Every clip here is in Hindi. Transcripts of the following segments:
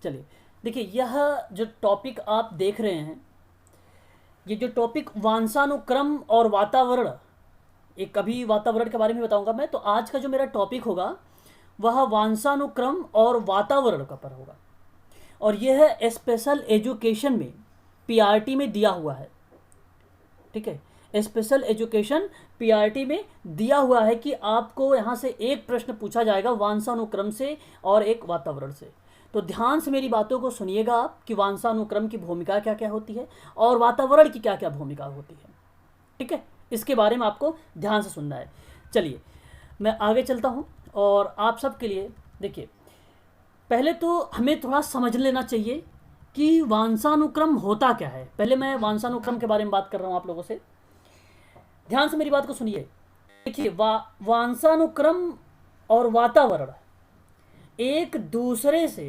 चलिए देखिए, यह जो टॉपिक आप देख रहे हैं, ये जो टॉपिक वंशानुक्रम और वातावरण, एक अभी वातावरण के बारे में बताऊंगा मैं। तो आज का जो मेरा टॉपिक होगा वह वंशानुक्रम और वातावरण का पर होगा, और यह है स्पेशल एजुकेशन में पीआरटी में दिया हुआ है। ठीक है, स्पेशल एजुकेशन पीआरटी में दिया हुआ है कि आपको यहाँ से एक प्रश्न पूछा जाएगा वंशानुक्रम से और एक वातावरण से। तो ध्यान से मेरी बातों को सुनिएगा आप कि वंशानुक्रम की भूमिका क्या क्या होती है और वातावरण की क्या क्या भूमिका होती है। ठीक है, इसके बारे में आपको ध्यान से सुनना है। चलिए मैं आगे चलता हूँ और आप सबके लिए देखिए, पहले तो हमें थोड़ा समझ लेना चाहिए कि वंशानुक्रम होता क्या है। पहले मैं वंशानुक्रम के बारे में बात कर रहा हूँ आप लोगों से, ध्यान से मेरी बात को सुनिए। देखिए, वंशानुक्रम और वातावरण एक दूसरे से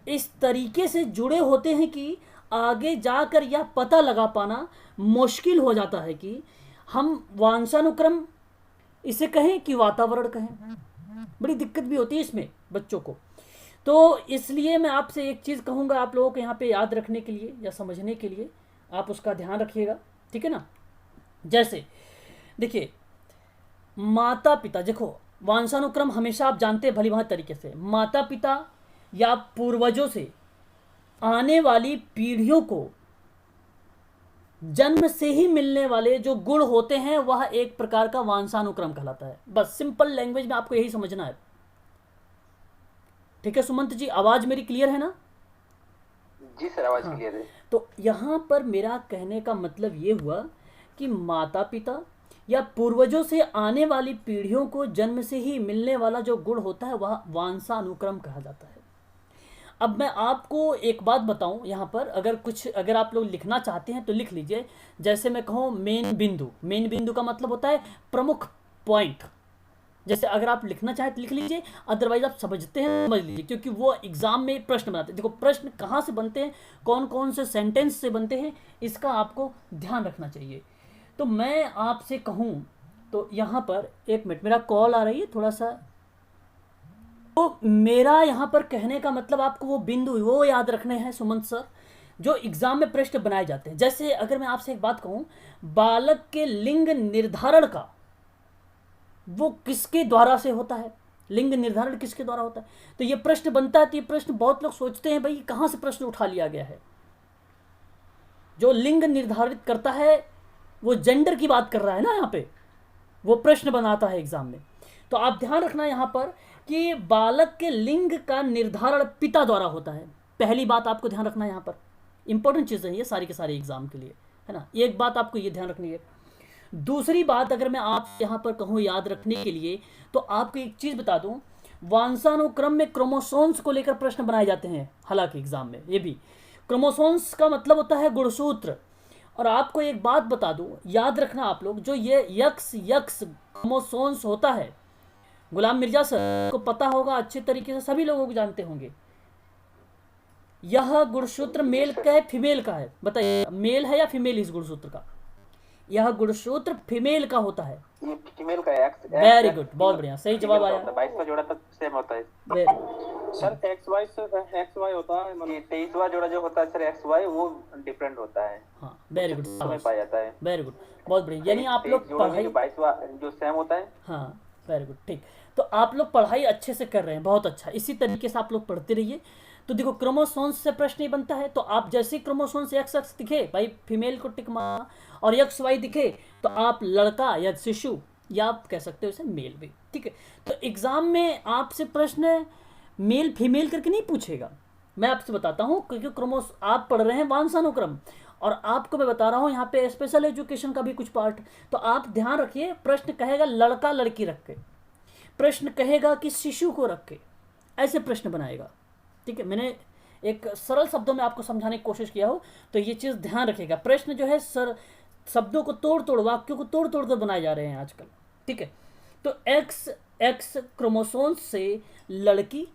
इस तरीके से जुड़े होते हैं कि आगे जाकर यह पता लगा पाना मुश्किल हो जाता है कि हम वंशानुक्रम इसे कहें कि वातावरण कहें। बड़ी दिक्कत भी होती है इसमें बच्चों को। तो इसलिए मैं आपसे एक चीज़ कहूँगा आप लोगों को यहाँ पे याद रखने के लिए या समझने के लिए, आप उसका ध्यान रखिएगा। ठीक है ना। जैसे देखिए, माता पिता, देखो वंशानुक्रम हमेशा आप जानते हैं भली भांति तरीके से, माता पिता या पूर्वजों से आने वाली पीढ़ियों को जन्म से ही मिलने वाले जो गुण होते हैं वह एक प्रकार का वंशानुक्रम कहलाता है। बस सिंपल लैंग्वेज में आपको यही समझना है। ठीक है सुमंत जी, आवाज मेरी क्लियर है ना? जी सर, आवाज क्लियर है। तो यहां पर मेरा कहने का मतलब ये हुआ कि माता पिता या पूर्वजों से आने वाली पीढ़ियों को जन्म से ही मिलने वाला जो गुण होता है वह वंशानुक्रम कहा जाता है। अब मैं आपको एक बात बताऊं, यहाँ पर अगर आप लोग लिखना चाहते हैं तो लिख लीजिए। जैसे मैं कहूँ मेन बिंदु, मेन बिंदु का मतलब होता है प्रमुख पॉइंट। जैसे अगर आप लिखना चाहें तो लिख लीजिए, अदरवाइज आप समझते हैं समझ लीजिए, क्योंकि वो एग्जाम में प्रश्न बनाते हैं। देखो प्रश्न कहाँ से बनते हैं, कौन कौन से सेंटेंस से बनते हैं, इसका आपको ध्यान रखना चाहिए। तो मैं आपसे कहूँ तो यहाँ पर एक मिनट, मेरा कॉल आ रही है थोड़ा सा। तो मेरा यहाँ पर कहने का मतलब आपको वो बिंदु वो याद रखने हैं सुमंत सर, जो एग्जाम में प्रश्न बनाए जाते हैं। जैसे अगर मैं आपसे एक बात कहूँ, बालक के लिंग निर्धारण का वो किसके द्वारा से होता है, लिंग निर्धारण किसके द्वारा होता है, तो ये प्रश्न बनता है। तो ये प्रश्न बहुत लोग सोचते हैं भाई कहाँ से प्रश्न उठा लिया गया है। जो लिंग निर्धारित करता है वो जेंडर की बात कर रहा है ना, यहाँ पे वो प्रश्न बनाता है एग्जाम में। तो आप ध्यान रखना यहाँ पर कि बालक के लिंग का निर्धारण पिता द्वारा होता है। पहली बात आपको ध्यान रखना है, यहाँ पर इंपॉर्टेंट चीज़ है ये सारी के सारे एग्जाम के लिए, है ना। एक बात आपको ये ध्यान रखनी है। दूसरी बात अगर मैं आप यहाँ पर कहूँ याद रखने के लिए, तो आपको एक चीज़ बता दूँ, वंशानुक्रम में क्रोमोसोम्स को लेकर प्रश्न बनाए जाते हैं हालांकि एग्जाम में। ये भी क्रोमोसोम्स का मतलब होता है गुणसूत्र। और आपको एक बात बता दूं, याद रखना आप लोग, जो ये यक्स यक्स क्रोमोसोम्स होता है, गुलाम मिर्जा सर को पता होगा अच्छे तरीके से, सभी लोगों को जानते होंगे। यह गुणसूत्र मेल का है फीमेल का है, बताइए मेल है या फीमेल इस गुणसूत्र का? यह गुणसूत्र फीमेल का होता है। ये फीमेल का है। वेरी गुड, बहुत बढ़िया, सही जवाब आया। 22 का जोड़ा तक सेम होता है सर। एक्स वाई होता है, मतलब 23वां जोड़ा जो होता है सर एक्स वाई, वो डिफरेंट होता है। हाँ वेरी गुड, समय पाया जाता है। वेरी गुड, बहुत बढ़िया। यानी आप लोग पढ़ाई 22वां जो सेम होता है। हाँ वेरी गुड, ठीक। तो आप लोग पढ़ाई अच्छे से कर रहे हैं, बहुत अच्छा। इसी तरीके से आप लोग पढ़ते रहिए। तो देखो क्रोमोसोम्स से प्रश्न नहीं बनता है, तो आप जैसे क्रोमोसोम्स एक्स एक्स दिखे भाई फीमेल को टिक मारना, और एक्स वाई दिखे तो आप लड़का या शिशु, या आप कह सकते हो इसे मेल भी। ठीक है, तो एग्जाम में आपसे प्रश्न मेल फीमेल करके नहीं पूछेगा। मैं आपसे बताता हूँ, क्योंकि आप पढ़ रहे हैं वंशानुक्रम, और आपको मैं बता रहा हूँ यहाँ पे स्पेशल एजुकेशन का भी कुछ पार्ट। तो आप ध्यान रखिए, प्रश्न कहेगा लड़का लड़की रख के, प्रश्न कहेगा कि शिशु को रख के, ऐसे प्रश्न बनाएगा। ठीक है, मैंने एक सरल शब्दों में आपको समझाने की कोशिश किया हो, तो ये चीज़ ध्यान रखिएगा। प्रश्न जो है सर शब्दों को तोड़ तोड़, वाक्यों को तोड़ तोड़ कर बनाए जा रहे हैं आजकल। ठीक है, तो एक्स एक्स क्रोमोसोम से लड़की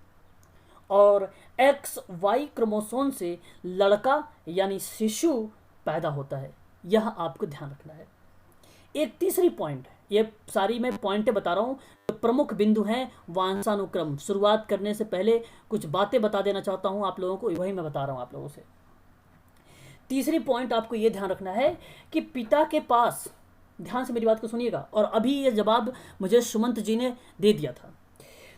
और एक्स वाई क्रोमोसोम से लड़का यानी शिशु पैदा होता है। यह आपको ध्यान रखना है। एक तीसरी पॉइंट है, ये सारी मैं पॉइंटें बता रहा हूँ, प्रमुख बिंदु हैं वंशानुक्रम। शुरुआत करने से पहले कुछ बातें बता देना चाहता हूँ आप लोगों को, वही मैं बता रहा हूँ आप लोगों से। तीसरी पॉइंट आपको ये ध्यान रखना है कि पिता के पास, ध्यान से मेरी बात को सुनिएगा, और अभी ये जवाब मुझे सुमंत जी ने दे दिया था।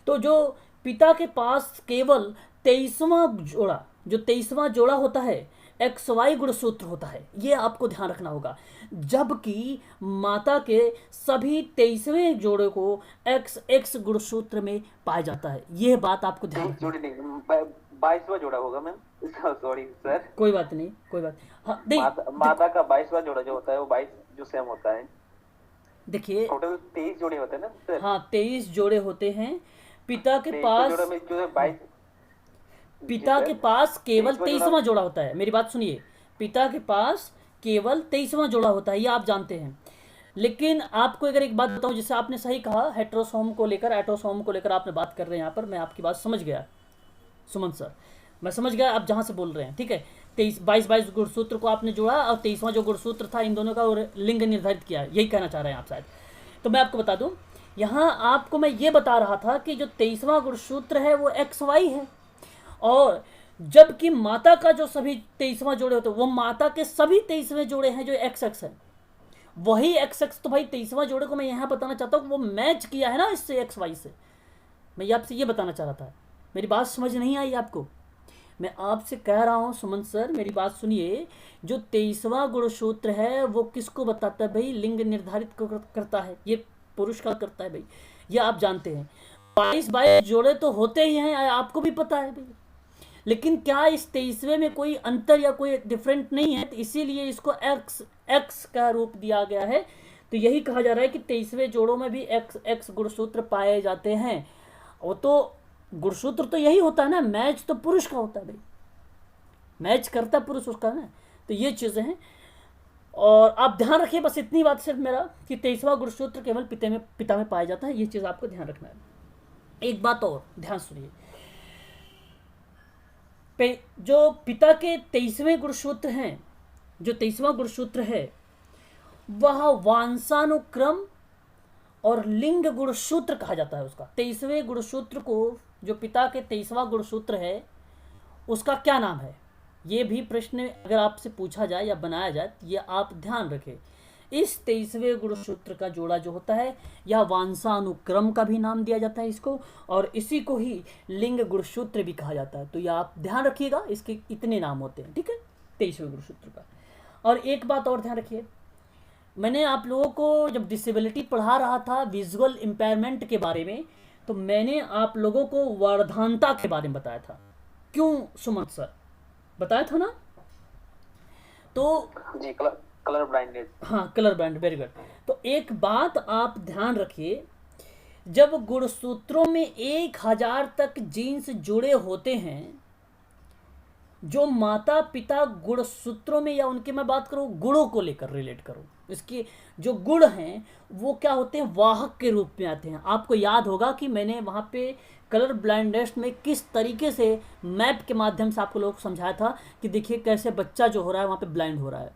तो जो पिता के पास केवल 23वां जोड़ा, जो 23वां जोड़ा होता है एक्स वाई गुणसूत्र होता है, ये आपको ध्यान रखना होगा। जबकि माता के सभी 23वें जोड़े को एक्स एक्स गुणसूत्र में पाया जाता है। ये बात आपको ध्यान तेईस रखना है। जोड़ी नहीं, 22वां जोड़ा होगा मैम। Sorry sir. कोई बात नहीं, कोई बात। हाँ नहीं, माता का 22वां जोड़ा जो होता है वो 22 जो सेम होता है। देखिए, टोटल 23 जोड़े होते हैं ना सर। हाँ 23 जोड़े होते हैं। पिता के 23 पास, जोड़े में जो है 22। पिता के पास केवल 23वां जोड़ा होता है। मेरी बात सुनिए, पिता के पास केवल 23वां जोड़ा होता है, ये आप जानते हैं। लेकिन आपको अगर एक बात बताऊं, जिससे आपने सही कहा, हेट्रोसोम को लेकर एटोसोम को लेकर आपने बात कर रहे हैं यहाँ पर, मैं आपकी बात समझ गया सुमन सर, मैं समझ गया आप जहाँ से बोल रहे हैं, ठीक है। 22 गुणसूत्र को आपने जोड़ा और 23वां जो गुणसूत्र था इन दोनों का और लिंग निर्धारित किया, यही कहना चाह रहे हैं आप शायद। तो मैं आपको बता दूं, यहाँ आपको मैं ये बता रहा था कि जो 23वां गुणसूत्र है वो एक्स वाई है, और जबकि माता का जो सभी 23वां जोड़े होते हैं वो माता के सभी 23वें जोड़े हैं जो एक्स एक्स है। वही एक्स एक्स तो भाई 23वां जोड़े को मैं यहाँ बताना चाहता हूँ वो मैच किया है ना इससे एक्स वाई से। मैं ये आपसे ये बताना चाह रहा था, मेरी बात समझ नहीं आई आपको। मैं आपसे कह रहा हूँ सुमन सर, मेरी बात सुनिए, जो 23वां गुणसूत्र है वो किसको बताता है भाई? लिंग निर्धारित करता है, ये पुरुष का करता है भाई, ये आप जानते हैं। 22 जोड़े तो होते ही हैं, आपको भी पता है भाई। लेकिन क्या इस 23वें में कोई अंतर या कोई डिफरेंट नहीं है, तो इसीलिए इसको एक्स एक्स का रूप दिया गया है। तो यही कहा जा रहा है कि 23वें जोड़ों में भी एक्स एक्स गुणसूत्र पाए जाते हैं। वो तो गुणसूत्र तो यही होता है ना, मैच तो पुरुष का होता है भाई, मैच करता पुरुष उसका ना। तो ये चीज़ें हैं, और आप ध्यान रखिए बस इतनी बात सिर्फ मेरा, कि 23वां गुणसूत्र केवल पिता में पाया जाता है, ये चीज़ आपको ध्यान रखना है। एक बात और ध्यान सुनिए, जो पिता के 23वें गुणसूत्र हैं, जो 23वां गुणसूत्र है वह वंशानुक्रम और लिंग गुणसूत्र कहा जाता है उसका। 23वें गुणसूत्र को, जो पिता के 23वां गुणसूत्र है, उसका क्या नाम है? ये भी प्रश्न अगर आपसे पूछा जाए या बनाया जाए तो ये आप ध्यान रखें। इस 23वें गुणसूत्र का जोड़ा जो होता है, यह वंशानुक्रम का भी नाम दिया जाता है इसको, और इसी को ही लिंग गुणसूत्र भी कहा जाता है। तो यह आप ध्यान रखिएगा, इसके इतने नाम होते हैं, ठीक है, 23वें गुणसूत्र का। और एक बात और ध्यान रखिए, मैंने आप लोगों को जब डिसेबिलिटी पढ़ा रहा था विजुअल इम्पेयरमेंट के बारे में, तो मैंने आप लोगों को वर्धानता के बारे में बताया था। क्यों सुमंत सर? बताया था ना? तो जी, कलर ब्लाइंडनेस। हाँ, कलर ब्लाइंड, वेरी गुड। तो एक बात आप ध्यान रखिए, जब गुणसूत्रों में 1000 तक जीन्स जुड़े होते हैं, जो माता पिता गुणसूत्रों में, या उनके मैं बात करूँ गुणों को लेकर रिलेट करूँ, इसके जो गुण हैं वो क्या होते हैं? वाहक के रूप में आते हैं। आपको याद होगा कि मैंने वहाँ पे कलर ब्लाइंडनेस में किस तरीके से मैप के माध्यम से आपको लोगों को समझाया था कि देखिए कैसे बच्चा जो हो रहा है वहाँ पे ब्लाइंड हो रहा है।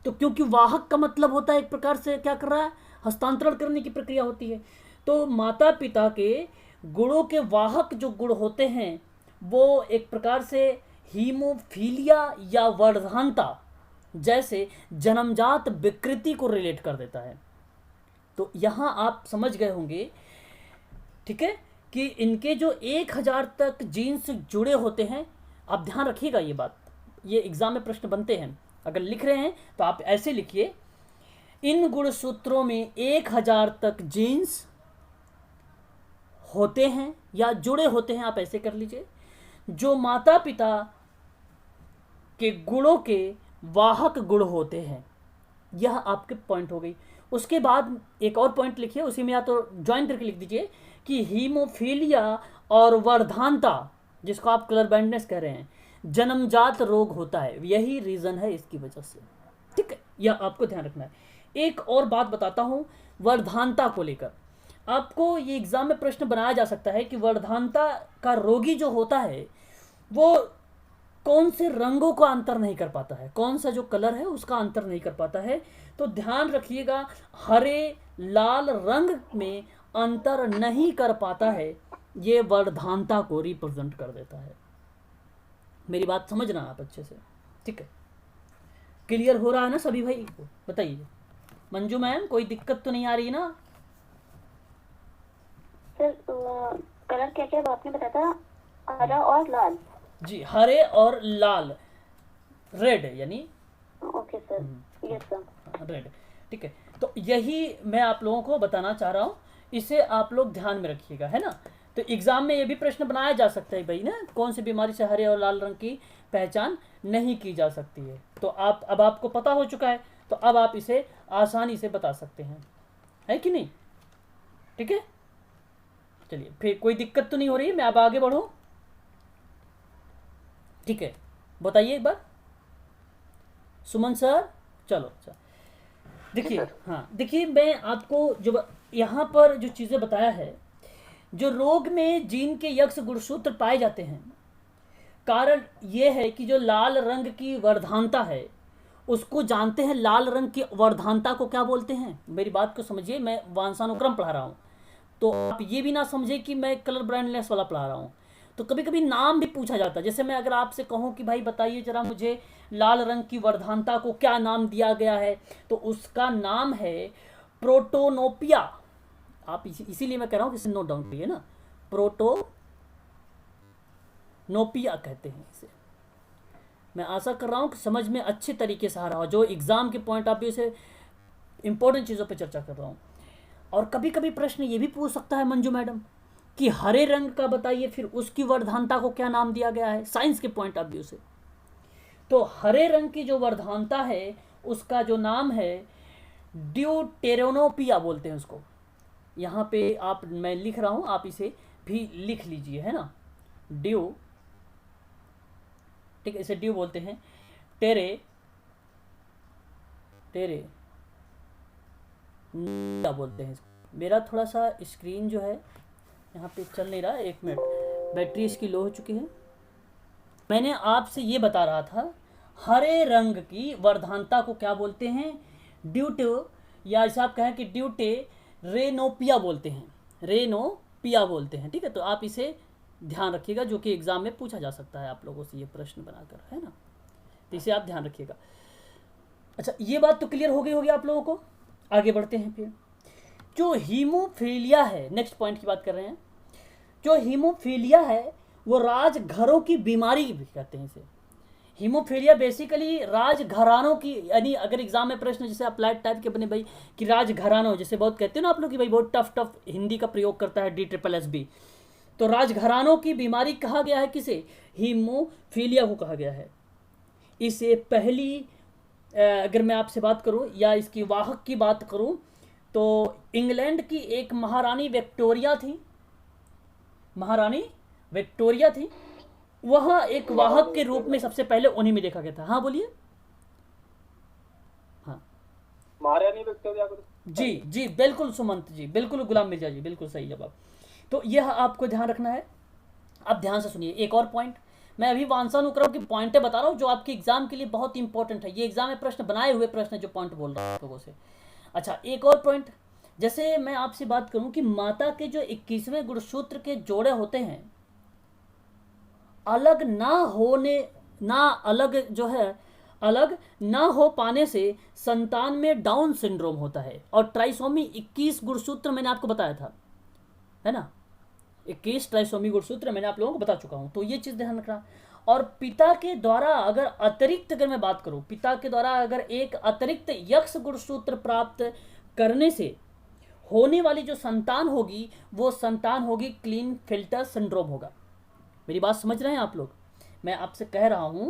तो क्योंकि वाहक का मतलब होता है एक प्रकार से क्या कर रहा है? हस्तांतरण करने की प्रक्रिया होती है। तो माता पिता के गुणों के वाहक जो गुण होते हैं वो एक प्रकार से हीमोफीलिया या वर्धानता जैसे जन्मजात विकृति को रिलेट कर देता है। तो यहाँ आप समझ गए होंगे, ठीक है, कि इनके जो 1000 तक जीन्स जुड़े होते हैं, आप ध्यान रखिएगा ये बात, ये एग्जाम में प्रश्न बनते हैं। अगर लिख रहे हैं तो आप ऐसे लिखिए, इन गुणसूत्रों में 1000 तक जीन्स होते हैं या जुड़े होते हैं, आप ऐसे कर लीजिए, जो माता पिता के गुणों के वाहक गुण होते हैं। यह आपके पॉइंट हो गई। उसके बाद एक और पॉइंट लिखिए, उसी में या तो ज्वाइन करके लिख दीजिए कि हीमोफीलिया और वर्धानता, जिसको आप कलर ब्लाइंडनेस कह रहे हैं, जन्मजात रोग होता है, यही रीज़न है इसकी वजह से, ठीक है, यह आपको ध्यान रखना है। एक और बात बताता हूँ वर्धानता को लेकर, आपको ये एग्जाम में प्रश्न बनाया जा सकता है कि वर्धानता का रोगी जो होता है वो कौन से रंगों का अंतर नहीं कर पाता है, कौन सा जो कलर है उसका अंतर नहीं कर पाता है। तो ध्यान रखिएगा, हरे लाल रंग में अंतर नहीं कर पाता है, ये वर्धानता को रिप्रेजेंट कर देता है। मेरी बात समझना आप अच्छे से, ठीक है? क्लियर हो रहा है ना सभी भाई को? बताइए मंजू मैम, कोई दिक्कत तो नहीं आ रही ना? सर कलर क्या क्या आपने बताया था? हरा और लाल। जी, हरे और लाल, रेड यानी okay sir, yes sir. Red, ठीक है। तो यही मैं आप लोगों को बताना चाह रहा हूँ, इसे आप लोग ध्यान में रखिएगा, है ना? तो एग्जाम में ये भी प्रश्न बनाया जा सकता है भाई ना, कौन सी बीमारी से हरे और लाल रंग की पहचान नहीं की जा सकती है। तो आप अब आपको पता हो चुका है, तो अब आप इसे आसानी से बता सकते हैं, है कि नहीं? ठीक है, चलिए फिर कोई दिक्कत तो नहीं हो रही है, मैं अब आगे बढ़ूं? ठीक है, बताइए एक बार सुमन सर। चलो अच्छा, देखिए, हाँ देखिए, मैं आपको जो यहाँ पर जो चीज़ें बताया है, जो रोग में जीन के यक्ष गुणसूत्र पाए जाते हैं, कारण ये है कि जो लाल रंग की वर्धानता है उसको जानते हैं। लाल रंग की वर्धानता को क्या बोलते हैं? मेरी बात को समझिए, मैं वंशानुक्रम पढ़ा रहा हूँ, तो आप ये भी ना समझे कि मैं कलर ब्राइंडनेस वाला पढ़ा रहा हूँ। तो कभी कभी नाम भी पूछा जाता है, जैसे मैं अगर आपसे कहूँ कि भाई बताइए जरा मुझे लाल रंग की वर्धानता को क्या नाम दिया गया है, तो उसका नाम है प्रोटोनोपिया। आप इसीलिए मैं कह रहा हूँ कि नोट डाउन करिए ना, प्रोटोनोपिया कहते हैं इसे। मैं आशा कर रहा हूँ कि समझ में अच्छे तरीके से आ रहा हो, जो एग्जाम के पॉइंट ऑफ व्यू से इंपॉर्टेंट चीज़ों पे चर्चा कर रहा हूँ। और कभी कभी प्रश्न ये भी पूछ सकता है मंजू मैडम कि हरे रंग का बताइए, फिर उसकी वर्धानता को क्या नाम दिया गया है साइंस के पॉइंट ऑफ व्यू से। तो हरे रंग की जो वर्धानता है उसका जो नाम है ड्यूटेरोनोपिया बोलते हैं उसको। यहाँ पे आप, मैं लिख रहा हूँ, आप इसे भी लिख लीजिए, है ना? ड्यू, ठीक है, इसे ड्यू बोलते हैं। टेरे क्या बोलते हैं इसको। मेरा थोड़ा सा स्क्रीन जो है यहाँ पे चल नहीं रहा, एक मिनट, बैटरी इसकी लो हो चुकी है। मैंने आपसे ये बता रहा था, हरे रंग की वर्धानता को क्या बोलते हैं? ड्यूटे, या ऐसा आप कहें कि ड्यूटे रेनोपिया बोलते हैं, रेनोपिया बोलते हैं, ठीक है? तो आप इसे ध्यान रखिएगा, जो कि एग्जाम में पूछा जा सकता है आप लोगों से ये प्रश्न बनाकर, है ना? तो इसे आप ध्यान रखिएगा। अच्छा, ये बात तो क्लियर हो गई होगी आप लोगों को। आगे बढ़ते हैं फिर। जो हीमोफीलिया है, नेक्स्ट पॉइंट की बात कर रहे हैं। जो हीमोफीलिया है वो राजघरों की बीमारी भी कहते हैं इसे। हीमोफीलिया बेसिकली राजघरानों की, यानी अगर एग्जाम में प्रश्न जैसे अप्लाइड टाइप के बने भाई कि राजघरानों, जैसे बहुत कहते हो ना आप लोग कि भाई बहुत टफ हिंदी का प्रयोग करता है DSSB, तो राजघरानों की बीमारी कहा गया है किसे? हीमोफीलिया को कहा गया है। इसे पहली अगर मैं आपसे बात करूं या इसकी वाहक की बात करूं, तो इंग्लैंड की एक महारानी विक्टोरिया थी, वह एक वाहक के रूप में सबसे पहले उन्हीं में देखा गया था। हाँ बोलिए। हाँ, महारानी विक्टोरिया को। जी बिल्कुल सुमंत जी, बिल्कुल गुलाम मिर्जा जी, बिल्कुल सही जवाब। तो यह आपको ध्यान रखना है। अब ध्यान से सुनिए एक और पॉइंट, मैं अभी वंशानुक्रम की पॉइंटें बता रहा हूँ जो आपके एग्जाम के लिए बहुत इंपॉर्टेंट है। ये एग्जाम में प्रश्न बनाए हुए प्रश्न जो पॉइंट बोल रहा हूँ आप लोगों से। अच्छा, एक और पॉइंट, जैसे मैं आपसे बात करूं कि माता के जो 21वें गुणसूत्र के जोड़े होते हैं, अलग ना हो पाने से संतान में डाउन सिंड्रोम होता है। और ट्राइसोमी 21 गुणसूत्र मैंने आपको बताया था, है ना? 21 ट्राइसोमी गुणसूत्र मैंने आप लोगों को बता चुका हूं, तो ये चीज ध्यान रखना। और पिता के द्वारा अगर अतिरिक्त, अगर मैं बात करूं, पिता के द्वारा अगर एक अतिरिक्त यक्ष गुणसूत्र प्राप्त करने से होने वाली जो संतान होगी, वो संतान होगी क्लीन फिल्टर सिंड्रोम होगा। मेरी बात समझ रहे हैं आप लोग? मैं आपसे कह रहा हूं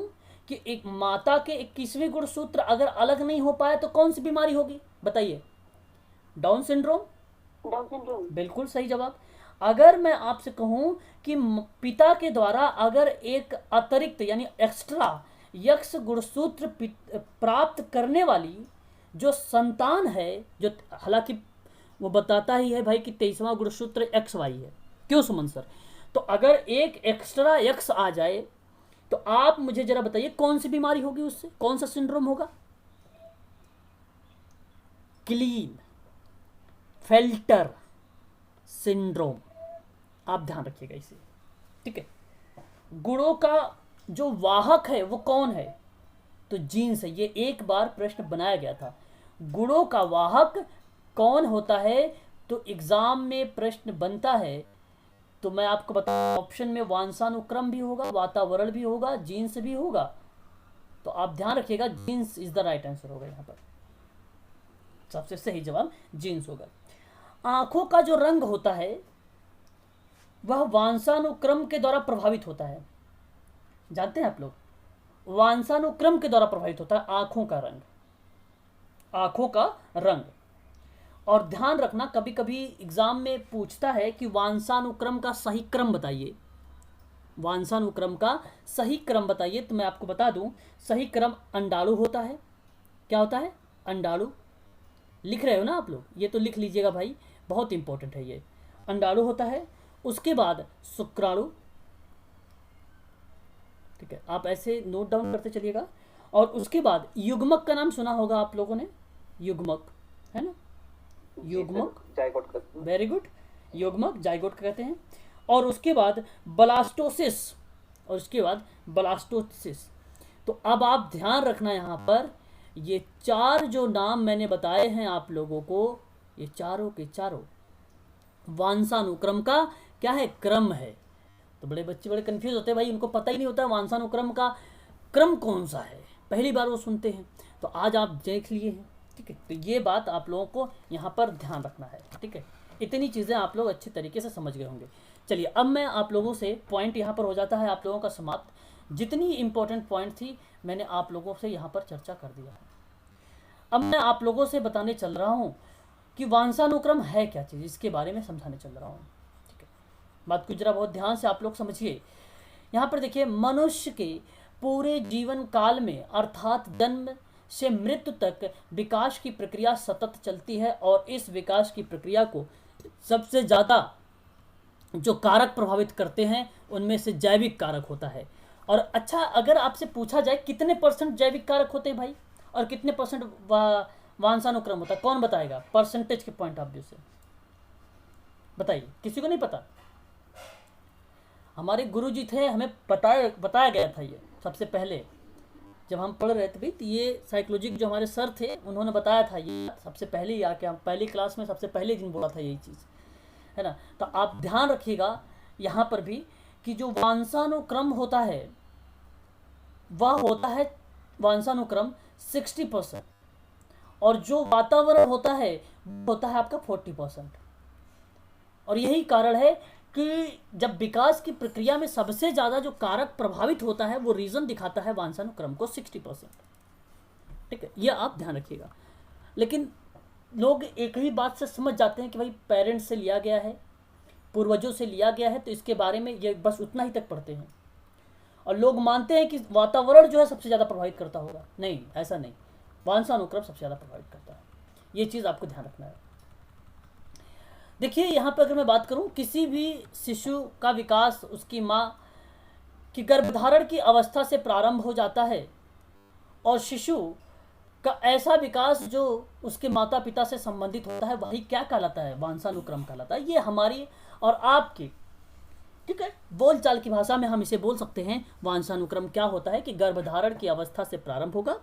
कि एक माता के 21वें गुणसूत्र अगर अलग नहीं हो पाया तो कौन सी बीमारी होगी बताइए? डाउन सिंड्रोम, बिल्कुल सही जवाब। अगर मैं आपसे कहूं कि पिता के द्वारा अगर एक अतिरिक्त यानी एक्स्ट्रा यक्ष गुणसूत्र प्राप्त करने वाली जो संतान है, जो हालांकि वो बताता ही है भाई कि 23वां गुणसूत्र XY है, क्यों सुमन सर? तो अगर एक एक्स्ट्रा यक्ष आ जाए तो आप मुझे जरा बताइए कौन सी बीमारी होगी उससे, कौन सा सिंड्रोम होगा? Klinefelter syndrome. आप ध्यान रखिएगा इसे, ठीक है। गुणों का जो वाहक है वो कौन है? तो जीन्स है। ये एक बार प्रश्न बनाया गया था, गुणों का वाहक कौन होता है? तो एग्जाम में प्रश्न बनता है। तो मैं आपको बता, ऑप्शन में वंशानुक्रम भी होगा, वातावरण भी होगा, जीन्स भी होगा। तो आप ध्यान रखिएगा, jeans is the right answer होगा। यहाँ पर सबसे सही जवाब जीन्स होगा। आंखों का जो रंग होता है वह वंशानुक्रम के द्वारा प्रभावित होता है। जानते हैं आप लोग, वंशानुक्रम के द्वारा प्रभावित होता है आंखों का रंग, आंखों का रंग। और ध्यान रखना, कभी कभी एग्जाम में पूछता है कि वंशानुक्रम का सही क्रम बताइए, वंशानुक्रम का सही क्रम बताइए। तो मैं आपको बता दूं, सही क्रम अंडाणु होता है। क्या होता है? अंडाणु। लिख रहे हो ना आप लोग? ये तो लिख लीजिएगा भाई, बहुत इंपॉर्टेंट है ये। अंडाणु होता है, उसके बाद शुक्राणु, ठीक है, आप ऐसे नोट डाउन करते चलिएगा। और उसके बाद युग्मक का नाम सुना होगा आप लोगों ने, युग्मक, है ना? युग्मक, जायगोट का। वेरी गुड, युग्मक जाइगोट कहते हैं। और उसके बाद ब्लास्टोसिस, और उसके बाद ब्लास्टोसिस। तो अब आप ध्यान रखना, यहाँ पर ये चार जो नाम मैंने बताए हैं आप लोगों को, ये चारों के चारों वंशानुक्रम का क्या है? क्रम है। तो बड़े बच्चे बड़े कंफ्यूज होते हैं भाई, उनको पता ही नहीं होता वंशानुक्रम का क्रम कौन सा है, पहली बार वो सुनते हैं। तो आज आप देख लिए हैं, ठीक है। तो ये बात आप लोगों को यहाँ पर ध्यान रखना है, ठीक है। इतनी चीज़ें आप लोग अच्छी तरीके से समझ गए होंगे। चलिए, अब मैं आप लोगों से पॉइंट यहाँ पर हो जाता है आप लोगों का समाप्त। जितनी इंपॉर्टेंट पॉइंट थी मैंने आप लोगों से यहाँ पर चर्चा कर दिया है। अब मैं आप लोगों से बताने चल रहा हूँ कि वंशानुक्रम है क्या चीज़, इसके बारे में समझाने चल रहा हूँ, ठीक है। बात को जरा बहुत ध्यान से आप लोग समझिए। यहाँ पर देखिए, मनुष्य के पूरे जीवन काल में अर्थात जन्म से मृत्यु तक विकास की प्रक्रिया सतत चलती है। और इस विकास की प्रक्रिया को सबसे ज़्यादा जो कारक प्रभावित करते हैं उनमें से जैविक कारक होता है। और अच्छा, अगर आपसे पूछा जाए कितने % जैविक कारक होते हैं भाई, और कितने % वंशानुक्रम होता है, कौन बताएगा? परसेंटेज के पॉइंट ऑफ व्यू से बताइए। किसी को नहीं पता? हमारे गुरुजी थे, हमें बताया गया था ये सबसे पहले जब हम पढ़ रहे थे भी। तो ये साइकोलॉजी के जो हमारे सर थे उन्होंने बताया था ये सबसे पहले ही आके, हम पहली क्लास में सबसे पहले दिन बोला था यही चीज़, है ना। तो आप ध्यान रखिएगा यहाँ पर भी कि जो वंशानुक्रम होता है वह होता है वंशानुक्रम 60%, और जो वातावरण होता है वो होता है आपका 40%। और यही कारण है कि जब विकास की प्रक्रिया में सबसे ज़्यादा जो कारक प्रभावित होता है वो रीज़न दिखाता है वंशानुक्रम को 60%, ठीक है। ये आप ध्यान रखिएगा। लेकिन लोग एक ही बात से समझ जाते हैं कि भाई पेरेंट्स से लिया गया है, पूर्वजों से लिया गया है, तो इसके बारे में ये बस उतना ही तक पढ़ते हैं। और लोग मानते हैं कि वातावरण जो है सबसे ज़्यादा प्रभावित करता होगा। नहीं, ऐसा नहीं, वंशानुक्रम सबसे ज़्यादा प्रभावित करता है। ये चीज़ आपको ध्यान रखना है। देखिए, यहाँ पर अगर मैं बात करूँ, किसी भी शिशु का विकास उसकी माँ की गर्भधारण की अवस्था से प्रारंभ हो जाता है। और शिशु का ऐसा विकास जो उसके माता पिता से संबंधित होता है वही क्या कहलाता है? वंशानुक्रम कहलाता है। ये हमारी और आपकी, ठीक है, बोलचाल की भाषा में हम इसे बोल सकते हैं। वंशानुक्रम क्या होता है कि गर्भधारण की अवस्था से प्रारंभ होगा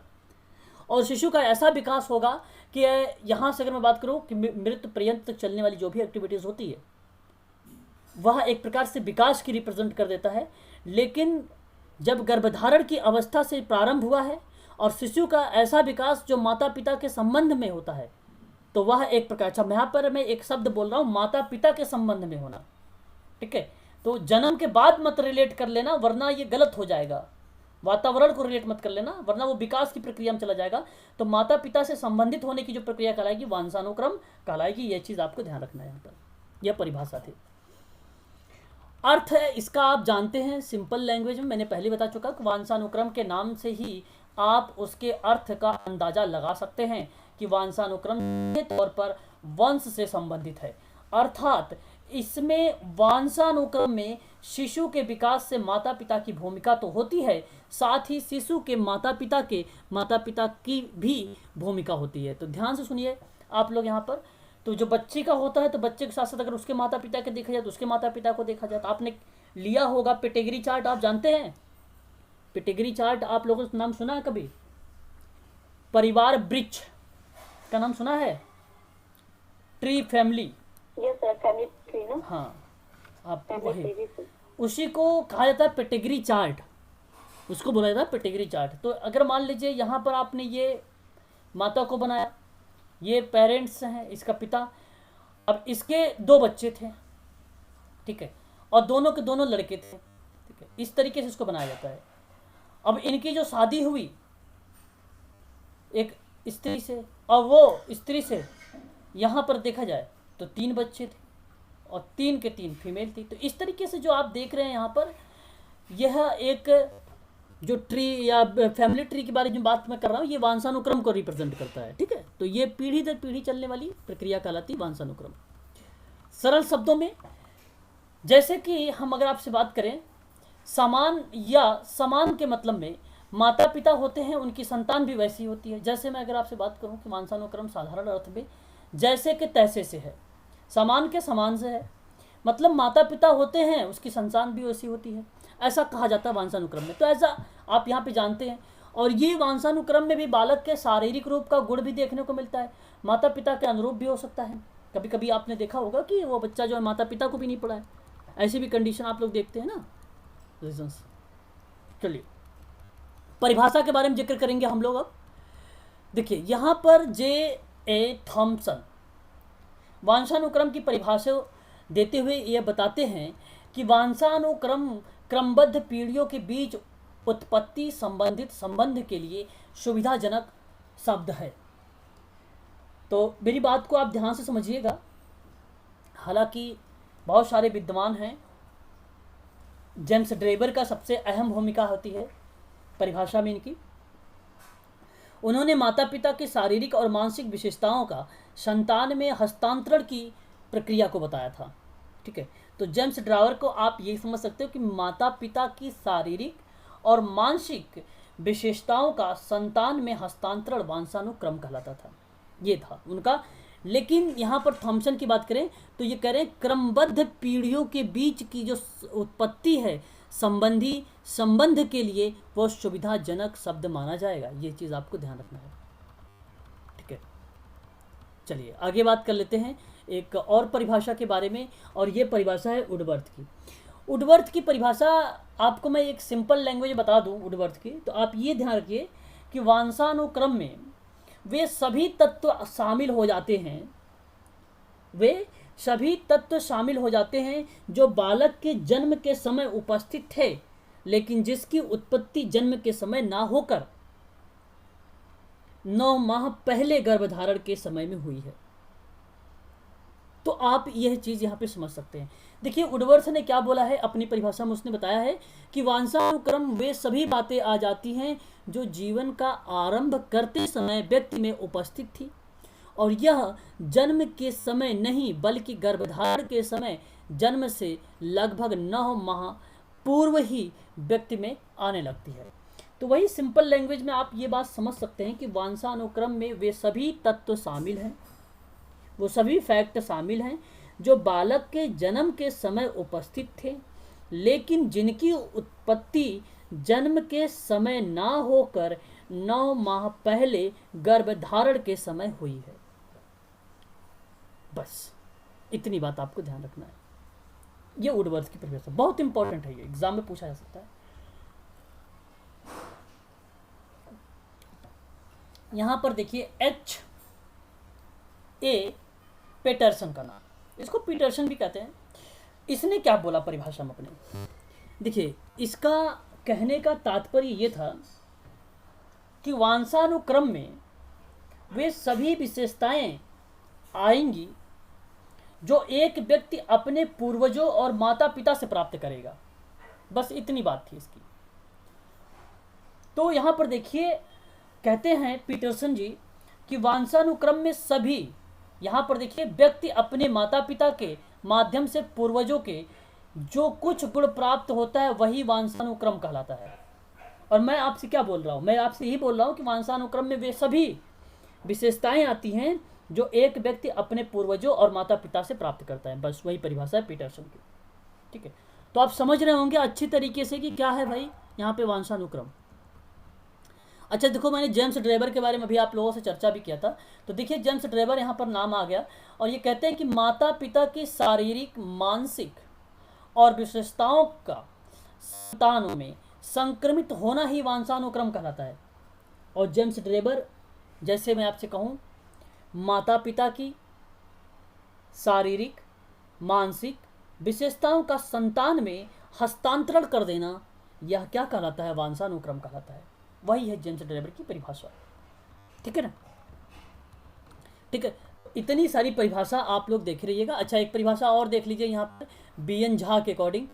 और शिशु का ऐसा विकास होगा कि यहाँ से अगर मैं बात करूँ कि मृत्यु पर्यंत तक चलने वाली जो भी एक्टिविटीज़ होती है वह एक प्रकार से विकास की रिप्रेजेंट कर देता है। लेकिन जब गर्भधारण की अवस्था से प्रारंभ हुआ है और शिशु का ऐसा विकास जो माता पिता के संबंध में होता है, तो वह एक प्रकार, अच्छा यहाँ पर मैं एक शब्द बोल रहा हूँ, माता पिता के संबंध में होना, ठीक है। तो जन्म के बाद मत रिलेट कर लेना, वरना ये गलत हो जाएगा। वातावरण को रिलेट मत कर लेना, वरना वो विकास की प्रक्रिया में चला जाएगा। तो माता पिता से संबंधित होने की जो प्रक्रिया कहलाएगी वंशानुक्रम कहलाएगी। ये चीज़ आपको ध्यान रखना है। यहाँ पर यह परिभाषा थी। अर्थ है इसका आप जानते हैं, सिंपल लैंग्वेज में मैंने पहले बता चुका कि वंशानुक्रम के नाम से ही आप उसके अर्थ का अंदाजा लगा सकते हैं कि वंशानुक्रम के तौर पर वंश से संबंधित है। अर्थात इसमें वंशानुक्रम में शिशु के विकास से माता पिता की भूमिका तो होती है, साथ ही शिशु के माता पिता की भी भूमिका होती है। तो ध्यान से सुनिए आप लोग यहाँ पर। तो जो बच्चे का होता है तो बच्चे के साथ साथ अगर उसके माता पिता के देखा जाए तो उसके माता पिता को देखा जाए। तो आपने लिया होगा पेटेगरी चार्ट, आप जानते हैं पेटेगरी चार्ट, आप लोगों ने नाम सुना है कभी? परिवार वृक्ष का नाम सुना है? Tree family, yes sir, family tree ना। हाँ आप फैमिली वही, ट्री सर। उसी को कहा जाता है पेटेगरी चार्ट, उसको बोला जाता है पेटेगरी चार्ट। तो अगर मान लीजिए यहाँ पर आपने ये माता को बनाया, ये पेरेंट्स हैं, इसका पिता, अब इसके 2 बच्चे थे, ठीक है, और दोनों के दोनों लड़के थे, ठीक है, इस तरीके से इसको बनाया जाता है। अब इनकी जो शादी हुई एक स्त्री से और वो स्त्री से, यहाँ पर देखा जाए तो 3 बच्चे थे और 3 के 3 फीमेल थी। तो इस तरीके से जो आप देख रहे हैं यहाँ पर, यह एक जो ट्री या फैमिली ट्री के बारे में बात मैं कर रहा हूँ, ये वंशानुक्रम को रिप्रेजेंट करता है, ठीक है। तो ये पीढ़ी दर पीढ़ी चलने वाली प्रक्रिया कहलाती है वंशानुक्रम। सरल शब्दों में, जैसे कि हम अगर आपसे बात करें समान या समान के मतलब में, माता पिता होते हैं उनकी संतान भी वैसी होती है। जैसे मैं अगर आपसे बात करूं कि वंशानुक्रम साधारण अर्थ में जैसे कि तैसे से है, समान के समान से है, मतलब माता पिता होते हैं उसकी संतान भी वैसी होती है, ऐसा कहा जाता है वंशानुक्रम में। तो ऐसा आप यहाँ पे जानते हैं। और ये वंशानुक्रम में भी बालक के शारीरिक रूप का गुण भी देखने को मिलता है, माता पिता के अनुरूप भी हो सकता है। कभी कभी आपने देखा होगा कि वो बच्चा जो है माता पिता को भी नहीं पढ़ा है, ऐसी भी कंडीशन आप लोग देखते हैं ना, रीजंस। चलिए परिभाषा के बारे में जिक्र करेंगे हम लोग अब। देखिए यहाँ पर J.A. थॉम्सन वंशानुक्रम की परिभाषा देते हुए यह बताते हैं कि वंशानुक्रम क्रमबद्ध पीढ़ियों के बीच उत्पत्ति संबंधित संबंध के लिए सुविधाजनक शब्द है। तो मेरी बात को आप ध्यान से समझिएगा, हालांकि बहुत सारे विद्वान हैं, जेम्स ड्रेबर का सबसे अहम भूमिका होती है परिभाषा में इनकी। उन्होंने माता पिता की शारीरिक और मानसिक विशेषताओं का संतान में हस्तांतरण की प्रक्रिया को बताया था, ठीक है। तो जेम्स ड्रावर को आप ये समझ सकते हो कि माता पिता की शारीरिक और मानसिक विशेषताओं का संतान में हस्तांतरण वंशानुक्रम कहलाता था, ये था उनका। लेकिन यहाँ पर थॉम्सन की बात करें तो ये कह रहे हैं क्रमबद्ध पीढ़ियों के बीच की जो उत्पत्ति है संबंध के लिए वो सुविधाजनक शब्द माना जाएगा। ये चीज़ आपको ध्यान रखना है, ठीक है। चलिए आगे बात कर लेते हैं एक और परिभाषा के बारे में, और ये परिभाषा है वुडवर्थ की। वुडवर्थ की परिभाषा आपको मैं एक सिंपल लैंग्वेज बता दूं वुडवर्थ की, तो आप ये ध्यान रखिए कि वंशानुक्रम में वे सभी तत्व शामिल हो जाते हैं, वे सभी तत्व शामिल हो जाते हैं जो बालक के जन्म के समय उपस्थित थे, लेकिन जिसकी उत्पत्ति जन्म के समय ना होकर 9 माह पहले गर्भधारण के समय में हुई है। तो आप यह चीज यहाँ पे समझ सकते हैं। देखिए वुडवर्थ ने क्या बोला है अपनी परिभाषा में, उसने बताया है कि वंशानुक्रम वे सभी बातें आ जाती हैं जो जीवन का आरंभ करते समय व्यक्ति में उपस्थित थी, और यह जन्म के समय नहीं बल्कि गर्भधारण के समय जन्म से लगभग 9 माह पूर्व ही व्यक्ति में आने लगती है। तो वही सिंपल लैंग्वेज में आप ये बात समझ सकते हैं कि वंशानुक्रम में वे सभी तत्व शामिल हैं, वो सभी फैक्ट शामिल हैं जो बालक के जन्म के समय उपस्थित थे, लेकिन जिनकी उत्पत्ति जन्म के समय ना होकर 9 माह पहले गर्भधारण के समय हुई है। बस इतनी बात आपको ध्यान रखना है। ये वुडवर्थ की परिभाषा बहुत इंपॉर्टेंट है, ये एग्जाम में पूछा जा सकता है। यहां पर देखिए H.A. पेटरसन का नाम, इसको पीटरसन भी कहते हैं। इसने क्या बोला परिभाषा में अपने, देखिए इसका कहने का तात्पर्य ये था कि वंशानुक्रम में वे सभी विशेषताएं आएंगी जो एक व्यक्ति अपने पूर्वजों और माता पिता से प्राप्त करेगा। बस इतनी बात थी इसकी। तो यहां पर देखिए कहते हैं पीटरसन जी कि वंशानुक्रम में सभी, यहां पर देखिए व्यक्ति अपने माता पिता के माध्यम से पूर्वजों के जो कुछ गुण प्राप्त होता है वही वंशानुक्रम कहलाता है। और मैं आपसे क्या बोल रहा हूँ, मैं आपसे यही बोल रहा हूँ कि वंशानुक्रम में वे सभी विशेषताएं आती हैं जो एक व्यक्ति अपने पूर्वजों और माता पिता से प्राप्त करता है। बस वही परिभाषा है पीटरसन की। ठीक है, तो आप समझ रहे होंगे अच्छी तरीके से कि क्या है भाई यहाँ पे वंशानुक्रम। अच्छा देखो, मैंने जेम्स ड्रेबर के बारे में भी आप लोगों से चर्चा भी किया था। तो देखिए जेम्स ड्रेबर यहाँ पर नाम आ गया और ये कहते हैं कि माता पिता की शारीरिक, मानसिक और विशेषताओं का संतानों में संक्रमित होना ही वंशानुक्रम कहलाता है। और जेम्स ड्रेबर, जैसे मैं आपसे कहूँ, माता पिता की शारीरिक, मानसिक विशेषताओं का संतान में हस्तांतरण कर देना, यह क्या कहलाता है? वंशानुक्रम कहलाता है। वही है जेम्स ड्रेबर की परिभाषा। ठीक है ना? ठीक है, इतनी सारी परिभाषा आप लोग देख रहिएगा। अच्छा, एक परिभाषा और देख लीजिए यहाँ पर बी.एन. झा के अकॉर्डिंग।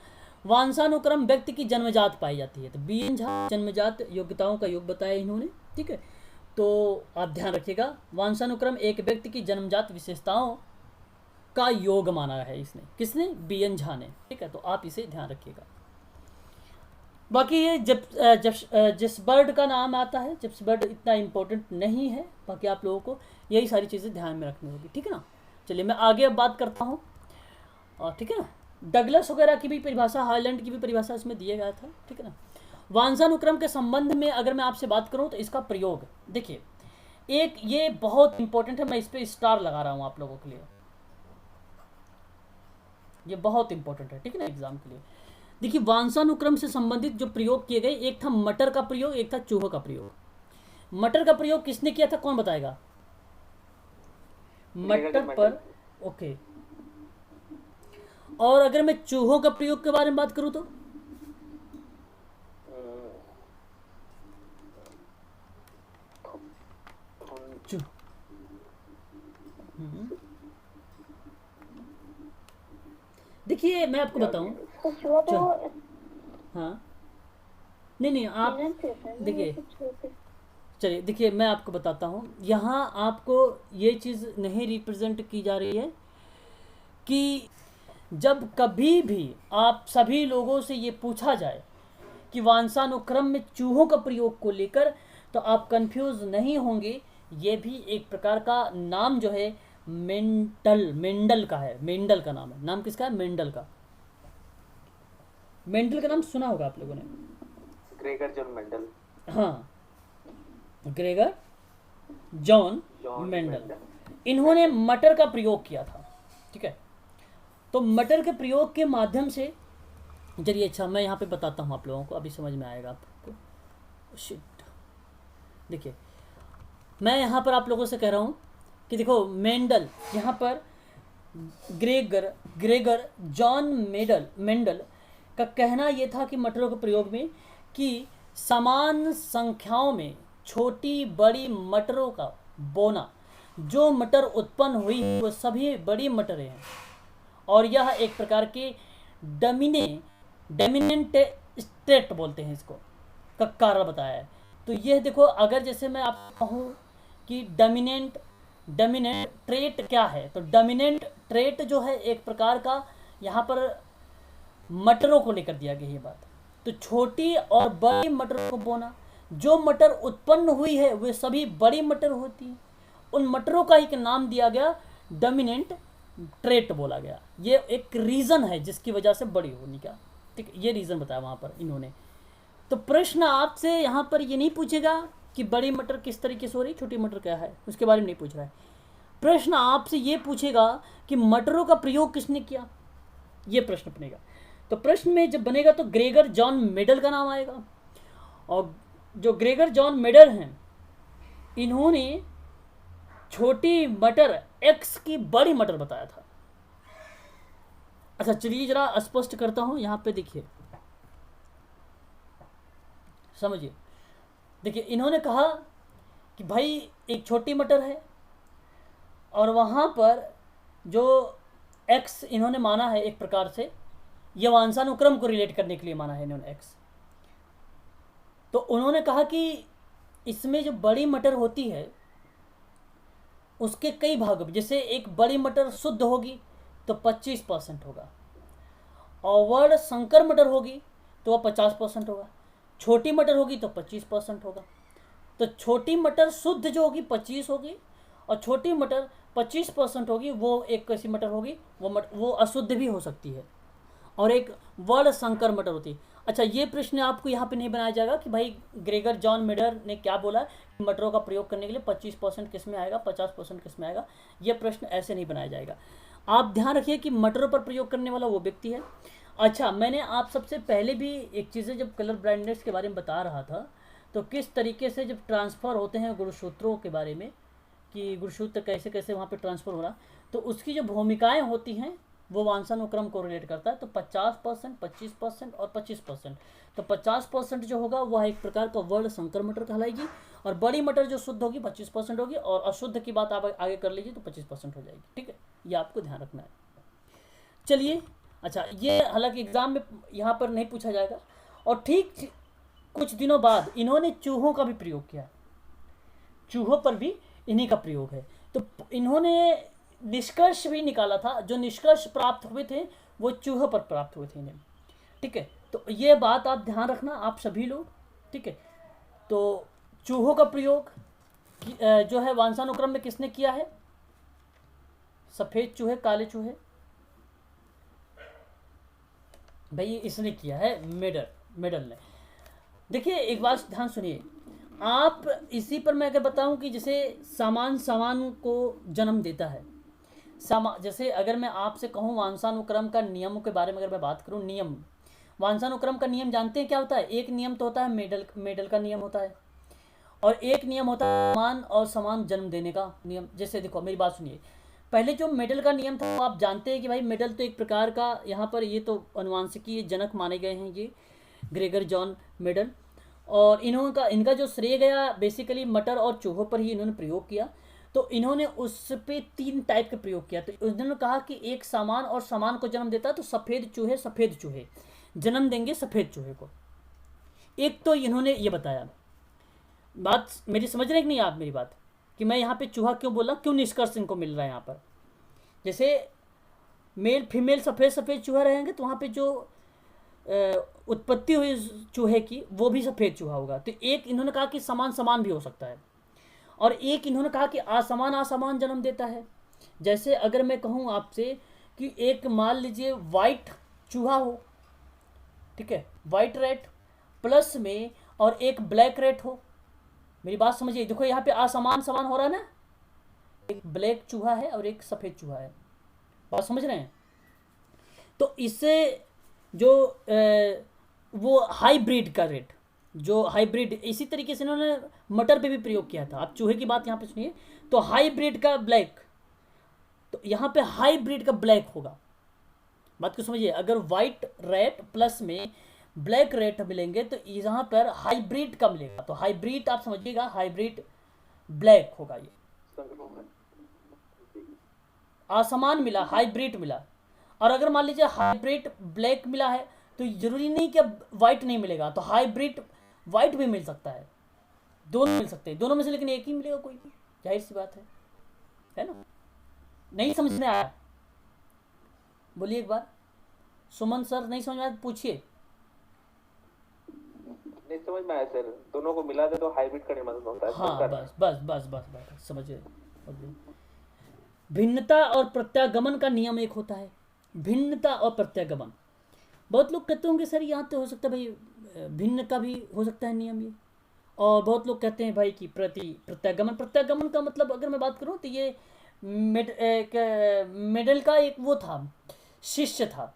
वंशानुक्रम व्यक्ति की जन्मजात पाई जाती है। तो बी.एन. झा जन्मजात योग्यताओं का योग बताया इन्होंने। ठीक है, तो आप ध्यान रखिएगा, वंशानुक्रम एक व्यक्ति की जन्मजात विशेषताओं का योग माना है इसने। किसने? बी.एन. झा ने। ठीक है, तो आप इसे ध्यान रखिएगा। बाकी ये जिप्सबर्ड का नाम आता है। जिप्सबर्ड इतना इम्पोर्टेंट नहीं है, बाकी आप लोगों को यही सारी चीज़ें ध्यान में रखनी होगी। ठीक है ना? चलिए मैं आगे अब बात करता हूँ। ठीक है ना? डगलस वगैरह की भी परिभाषा, हाईलैंड की भी परिभाषा इसमें दिया गया था। ठीक है ना? वंशानुक्रम के संबंध में अगर मैं आपसे बात करूँ तो इसका प्रयोग देखिए, एक ये बहुत इंपॉर्टेंट है, मैं इस पर स्टार लगा रहा हूँ आप लोगों के लिए, ये बहुत इंपॉर्टेंट है। ठीक है ना? एग्जाम के लिए देखिए, वंशानुक्रम से संबंधित जो प्रयोग किए गए, एक था मटर का प्रयोग, एक था चूहों का प्रयोग। मटर का प्रयोग किसने किया था, कौन बताएगा? मटर पर, ओके। और अगर मैं चूहों का प्रयोग के बारे में बात करूं तो देखिए मैं आपको बताऊं, हाँ नहीं आप देखिए, चलिए देखिए मैं आपको बताता हूँ। यहाँ आपको ये चीज़ नहीं रिप्रेजेंट की जा रही है कि जब कभी भी आप सभी लोगों से ये पूछा जाए कि वंशानुक्रम में चूहों का प्रयोग को लेकर, तो आप कंफ्यूज नहीं होंगे। ये भी एक प्रकार का नाम जो है मेंडल का है। मेंडल का नाम है। नाम किसका है? मेंडल का। मेंडल का नाम सुना होगा आप लोगों ने, ग्रेगर जॉन मेंडल। हाँ, ग्रेगर जॉन मेंडल। इन्होंने मटर का प्रयोग किया था। ठीक है, तो मटर के प्रयोग के माध्यम से, चलिए अच्छा मैं यहाँ पे बताता हूँ आप लोगों को, अभी समझ में आएगा आपको। शिट, देखिए मैं यहाँ पर आप लोगों से कह रहा हूँ कि देखो मेंडल, यहाँ पर ग्रेगर जॉन मेंडल का कहना यह था कि मटरों के प्रयोग में कि समान संख्याओं में छोटी बड़ी मटरों का बोना, जो मटर उत्पन्न हुई वो सभी बड़ी मटरें हैं, और यह एक प्रकार के डोमिनेंट स्टेट बोलते हैं इसको, का कारण बताया है। तो यह देखो, अगर जैसे मैं आपको कहूँ कि डोमिनेंट ट्रेट क्या है, तो डोमिनेंट ट्रेट जो है एक प्रकार का, यहाँ पर मटरों को लेकर दिया गया ये बात। तो छोटी और बड़ी मटरों को बोना, जो मटर उत्पन्न हुई है वे सभी बड़ी मटर होती हैं, उन मटरों का एक नाम दिया गया, डोमिनेंट ट्रेट बोला गया। ये एक रीज़न है जिसकी वजह से बड़ी होने का। ठीक, ये रीज़न बताया वहाँ पर इन्होंने। तो प्रश्न आपसे यहाँ पर ये नहीं पूछेगा कि बड़ी मटर किस तरीके से हो रही, छोटी मटर क्या है, उसके बारे में नहीं पूछ रहा है। प्रश्न आपसे ये पूछेगा कि मटरों का प्रयोग किसने किया, ये प्रश्न बनेगा। तो प्रश्न में जब बनेगा तो ग्रेगर जॉन मेंडल का नाम आएगा, और जो ग्रेगर जॉन मेंडल हैं, इन्होंने छोटी मटर एक्स की बड़ी मटर बताया था। अच्छा चलिए जरा स्पष्ट करता हूं, यहाँ पे देखिए, समझिए। देखिए इन्होंने कहा कि भाई एक छोटी मटर है, और वहाँ पर जो एक्स इन्होंने माना है, एक प्रकार से यह वंशानुक्रम को रिलेट करने के लिए माना है इन्होंने एक्स। तो उन्होंने कहा कि इसमें जो बड़ी मटर होती है उसके कई भाग, जैसे एक बड़ी मटर शुद्ध होगी तो 25% होगा। और वर्ड संकर मटर होगी तो वह 50% होगा। छोटी मटर होगी तो 25% होगा। तो छोटी मटर शुद्ध जो होगी 25 होगी, और छोटी मटर 25% होगी, वो एक कैसी मटर होगी, वो अशुद्ध भी हो सकती है, और एक वर्ण संकर मटर होती है। अच्छा, ये प्रश्न आपको यहाँ पे नहीं बनाया जाएगा कि भाई ग्रेगर जॉन मेडर ने क्या बोला, मटरों का प्रयोग करने के लिए 25% किस में आएगा, 50% किस में आएगा। ये प्रश्न ऐसे नहीं बनाया जाएगा। आप ध्यान रखिए कि मटरों पर प्रयोग करने वाला वो व्यक्ति है। अच्छा, मैंने आप सबसे पहले भी एक चीज़ें जब कलर ब्लाइंडनेस के बारे में बता रहा था, तो किस तरीके से जब ट्रांसफ़र होते हैं गुणसूत्रों के बारे में, कि गुणसूत्र कैसे कैसे वहाँ पे ट्रांसफ़र हो रहा, तो उसकी जो भूमिकाएं होती हैं वो वंशानुक्रम को रिलेट करता है। तो 50%, 25% और 25%। तो 50% जो होगा वह एक प्रकार का वर्ण संकर मटर कहलाएगी, और बड़ी मटर जो शुद्ध होगी 25% होगी, और अशुद्ध की बात आप आगे कर लीजिए तो 25% हो जाएगी। ठीक है, ये आपको ध्यान रखना है। चलिए, अच्छा, ये हालांकि एग्ज़ाम में यहाँ पर नहीं पूछा जाएगा। और ठीक कुछ दिनों बाद इन्होंने चूहों का भी प्रयोग किया, चूहों पर भी इन्हीं का प्रयोग है। तो इन्होंने निष्कर्ष भी निकाला था, जो निष्कर्ष प्राप्त हुए थे वो चूहों पर प्राप्त हुए थे इन्हें। ठीक है, तो ये बात आप ध्यान रखना आप सभी लोग। ठीक है, तो चूहों का प्रयोग जो है वंशानुक्रम में किसने किया है? सफ़ेद चूहे, काले चूहे, भाई इसने किया है, मेडल ने। देखिए एक बात ध्यान सुनिए, आप इसी पर मैं अगर बताऊं कि जैसे सामान को जन्म देता है, जैसे अगर मैं आपसे कहूं वंशानुक्रम का नियमों के बारे में अगर मैं बात करूं, नियम, वंशानुक्रम का नियम जानते हैं क्या होता है? एक नियम तो होता है मेडल का नियम होता है, और एक नियम होता है समान और समान जन्म देने का नियम। जैसे देखो मेरी बात सुनिए, पहले जो मेडल का नियम था वो आप जानते हैं कि भाई मेडल तो एक प्रकार का, यहाँ पर ये तो अनुवांशिकीय जनक माने गए हैं ये ग्रेगर जॉन मेडल, और इनका जो श्रेय गया बेसिकली मटर और चूहों पर ही इन्होंने प्रयोग किया। तो इन्होंने उस पे 3 टाइप के प्रयोग किया। तो उन्होंने कहा कि एक समान और समान को जन्म देता है, तो सफ़ेद चूहे जन्म देंगे सफ़ेद चूहे को। एक तो इन्होंने ये बताया, बात मेरी समझ रहे कि नहीं आप मेरी बात, कि मैं यहाँ पे चूहा क्यों बोला, क्यों निष्कर्ष इनको मिल रहा है यहाँ पर। जैसे मेल फीमेल सफ़ेद चूहा रहेंगे तो वहाँ पे जो उत्पत्ति हुई चूहे की वो भी सफ़ेद चूहा होगा। तो एक इन्होंने कहा कि समान भी हो सकता है, और एक इन्होंने कहा कि असमान जन्म देता है। जैसे अगर मैं कहूँ आपसे कि एक मान लीजिए वाइट चूहा हो, ठीक है, वाइट रेट प्लस में और एक ब्लैक रेट हो। मेरी बात समझिए, देखो यहाँ पे असमान हो रहा है ना, एक ब्लैक चूहा है और एक सफ़ेद चूहा है, बात समझ रहे हैं? तो इससे जो वो हाइब्रिड का रेट, जो हाइब्रिड, इसी तरीके से इन्होंने मटर पे भी प्रयोग किया था। आप चूहे की बात यहाँ पे सुनिए, तो हाइब्रिड का ब्लैक, तो यहाँ पे हाइब्रिड का ब्लैक होगा। बात को समझिए, अगर वाइट रेट प्लस में ब्लैक रेट मिलेंगे तो यहाँ पर हाइब्रिड का मिलेगा। तो हाइब्रिड आप समझिएगा, हाइब्रिड ब्लैक होगा। ये असमान मिला, हाइब्रिड मिला। और अगर मान लीजिए हाइब्रिड ब्लैक मिला है तो जरूरी नहीं कि वाइट नहीं मिलेगा, तो हाइब्रिड वाइट भी मिल सकता है, दोनों मिल सकते हैं, दोनों में से लेकिन एक ही मिलेगा कोई भी, जाहिर सी बात है ना? नहीं समझ में आया? बोलिए एक बार। सुमन सर नहीं समझ में आया, पूछिए। नहीं समझ में आया सर, दोनों को मिला दे तो हाइब्रिड का निर्माण होता है। हाँ, बस समझिए। भिन्नता और प्रत्यागमन का नियम एक होता है, भिन्नता और प्रत्यागमन। बहुत लोग कहते होंगे सर यहाँ तो हो सकता है भाई भिन्न का भी हो सकता है नियम ये, और बहुत लोग कहते हैं भाई कि प्रत्यागमन का मतलब अगर मैं बात करूँ तो ये मेडल का एक वो था, शिष्य था,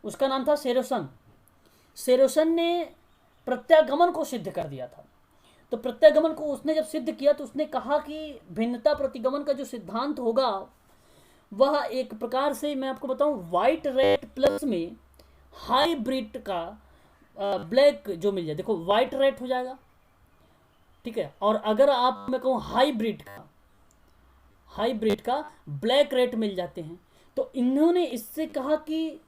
उसका नाम था सेरोसन ने प्रत्यागमन को सिद्ध कर दिया था। तो प्रत्यागमन को उसने जब सिद्ध किया तो उसने कहा कि भिन्नता प्रतिगमन का जो सिद्धांत होगा वह एक प्रकार से, मैं आपको बताऊं, वाइट रेट प्लस में हाइब्रिड का ब्लैक जो मिल जाए, देखो वाइट रेट हो जाएगा, ठीक है, और अगर आप मैं कहूँ हाइब्रिड का ब्लैक रेट मिल जाते हैं, तो इन्होंने इससे कहा कि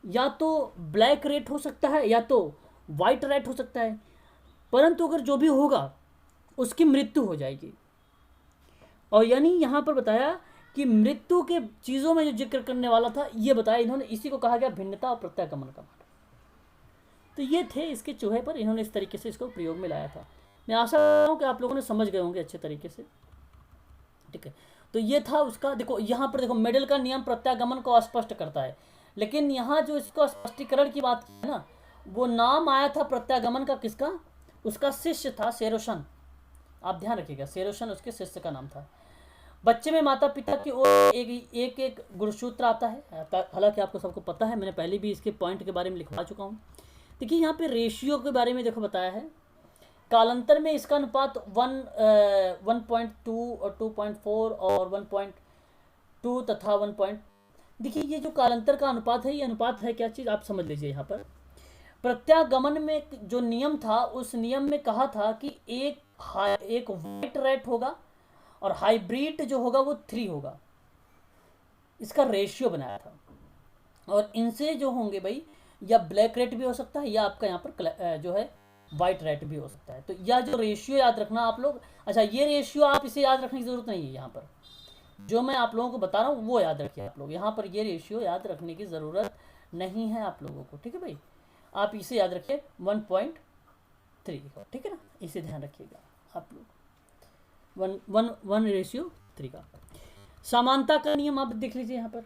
या तो ब्लैक रेट हो सकता है या तो वाइट रेट हो सकता है, परंतु अगर जो भी होगा उसकी मृत्यु हो जाएगी। और यानी यहाँ पर बताया कि मृत्यु के चीज़ों में जो जिक्र करने वाला था ये बताया इन्होंने, इसी को कहा गया भिन्नता और प्रत्यागमन का मठ। तो ये थे इसके चूहे पर, इन्होंने इस तरीके से इसको प्रयोग में लाया था। मैं आशा करता हूँ कि आप लोगों ने समझ गए होंगे अच्छे तरीके से, ठीक है। तो ये था उसका, देखो यहाँ पर देखो मेडल का नियम प्रत्यागमन को स्पष्ट करता है, लेकिन यहाँ जो इसको स्पष्टीकरण की बात है ना, वो नाम आया था प्रत्यागमन का किसका, उसका शिष्य था सेरोशन। आप ध्यान रखिएगा, सेरोशन उसके शिष्य का नाम था। बच्चे में माता पिता की ओर एक एक गुणसूत्र आता है, हालांकि आपको सबको पता है, मैंने पहले भी इसके पॉइंट के बारे में लिखवा चुका हूँ। देखिए यहाँ पे रेशियो के बारे में देखो बताया है, कालांतर में इसका अनुपात 1.2 और 2.4 और 1.2 तथा 1. देखिए ये जो कालांतर का अनुपात है, ये अनुपात है क्या चीज़, आप समझ लीजिए। यहाँ पर प्रत्यागमन में जो नियम था, उस नियम में कहा था कि एक व्हाइट रैट होगा और हाइब्रिड जो होगा वो 3 होगा, इसका रेशियो बनाया था। और इनसे जो होंगे भाई, या ब्लैक रेट भी हो सकता है, या आपका यहाँ पर जो है वाइट रेट भी हो सकता है। तो यह जो रेशियो याद रखना आप लोग, अच्छा ये रेशियो आप इसे याद रखने की ज़रूरत नहीं है, यहाँ पर जो मैं आप लोगों को बता रहा हूँ वो याद रखिए आप लोग, यहाँ पर ये रेशियो याद रखने की ज़रूरत नहीं है आप लोगों को, ठीक है भाई। आप इसे याद रखिए 1.3, ठीक है ना, इसे ध्यान रखिएगा आप लोग, 1:3 का। समानता का नियम आप देख लीजिए, यहाँ पर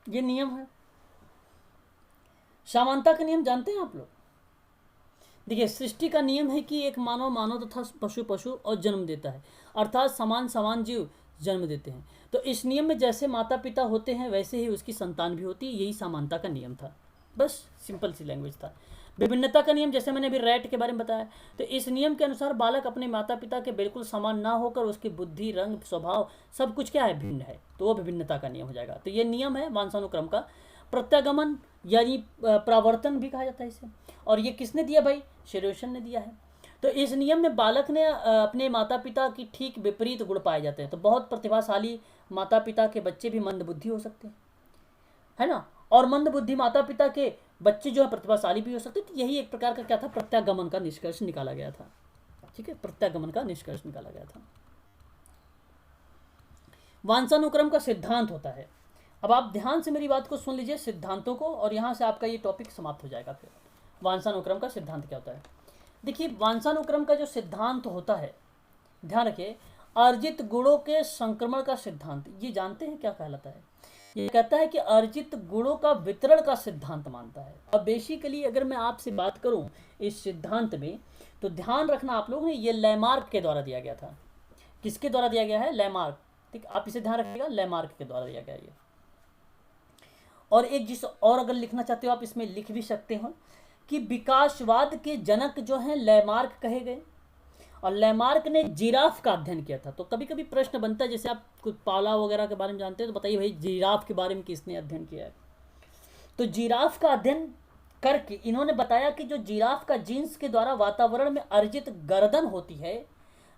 ये नियम है। समानता का नियम जानते हैं आप लोग? देखिए सृष्टि का नियम है कि एक मानव मानव तथा पशु पशु और जन्म देता है, अर्थात समान समान जीव जन्म देते हैं। तो इस नियम में जैसे माता पिता होते हैं वैसे ही उसकी संतान भी होती है, यही समानता का नियम था। बस सिंपल सी लैंग्वेज था। विभिन्नता का नियम, जैसे मैंने अभी रैट के बारे में बताया, तो इस नियम के अनुसार बालक अपने माता पिता के बिल्कुल समान ना होकर उसकी बुद्धि, रंग, स्वभाव सब कुछ क्या है, भिन्न है, तो वो विभिन्नता का नियम हो जाएगा। तो ये नियम है वंशानुक्रम का। प्रत्यागमन यानी प्रावर्तन भी कहा जाता है इसे, और ये किसने दिया भाई, शेरोशन ने दिया है। तो इस नियम में बालक ने अपने माता पिता की ठीक विपरीत गुण पाए जाते हैं। तो बहुत प्रतिभाशाली माता पिता के बच्चे भी मंदबुद्धि हो सकते हैं, है ना, और मंदबुद्धि माता पिता के बच्चे जो है प्रतिभाशाली भी हो सकते हैं। तो यही एक प्रकार का क्या था, प्रत्यागमन का निष्कर्ष निकाला गया था, ठीक है, प्रत्यागमन का निष्कर्ष निकाला गया था। वंशानुक्रम का सिद्धांत होता है। अब आप ध्यान से मेरी बात को सुन लीजिए, सिद्धांतों को, और यहाँ से आपका ये टॉपिक समाप्त हो जाएगा। फिर वंशानुक्रम का सिद्धांत क्या होता है, देखिए वंशानुक्रम का जो सिद्धांत होता है, ध्यान रखिए, अर्जित गुणों के संक्रमण का सिद्धांत, ये जानते हैं क्या कहलाता है? ये कहता है कि अर्जित गुणों का वितरण का सिद्धांत मानता है। अब बेसिकली अगर मैं आपसे बात करूं इस सिद्धांत में, तो ध्यान रखना आप लोग ने, ये लैमार्क के द्वारा दिया गया था। किसके द्वारा दिया गया है? लैमार्क, ठीक, आप इसे ध्यान रखिएगा, लैमार्क के द्वारा दिया गया ये। और एक जिस और अगर लिखना चाहते हो आप इसमें लिख भी सकते हो कि विकासवाद के जनक जो हैं लैमार्क कहे गए, और लैमार्क ने जिराफ का अध्ययन किया था। तो कभी कभी प्रश्न बनता है, जैसे आप कुछ पाला वगैरह के बारे में जानते हैं तो बताइए भाई जिराफ के बारे में किसने अध्ययन किया है? तो जिराफ का अध्ययन करके इन्होंने बताया कि जो जिराफ का जीन्स के द्वारा वातावरण में अर्जित गर्दन होती है,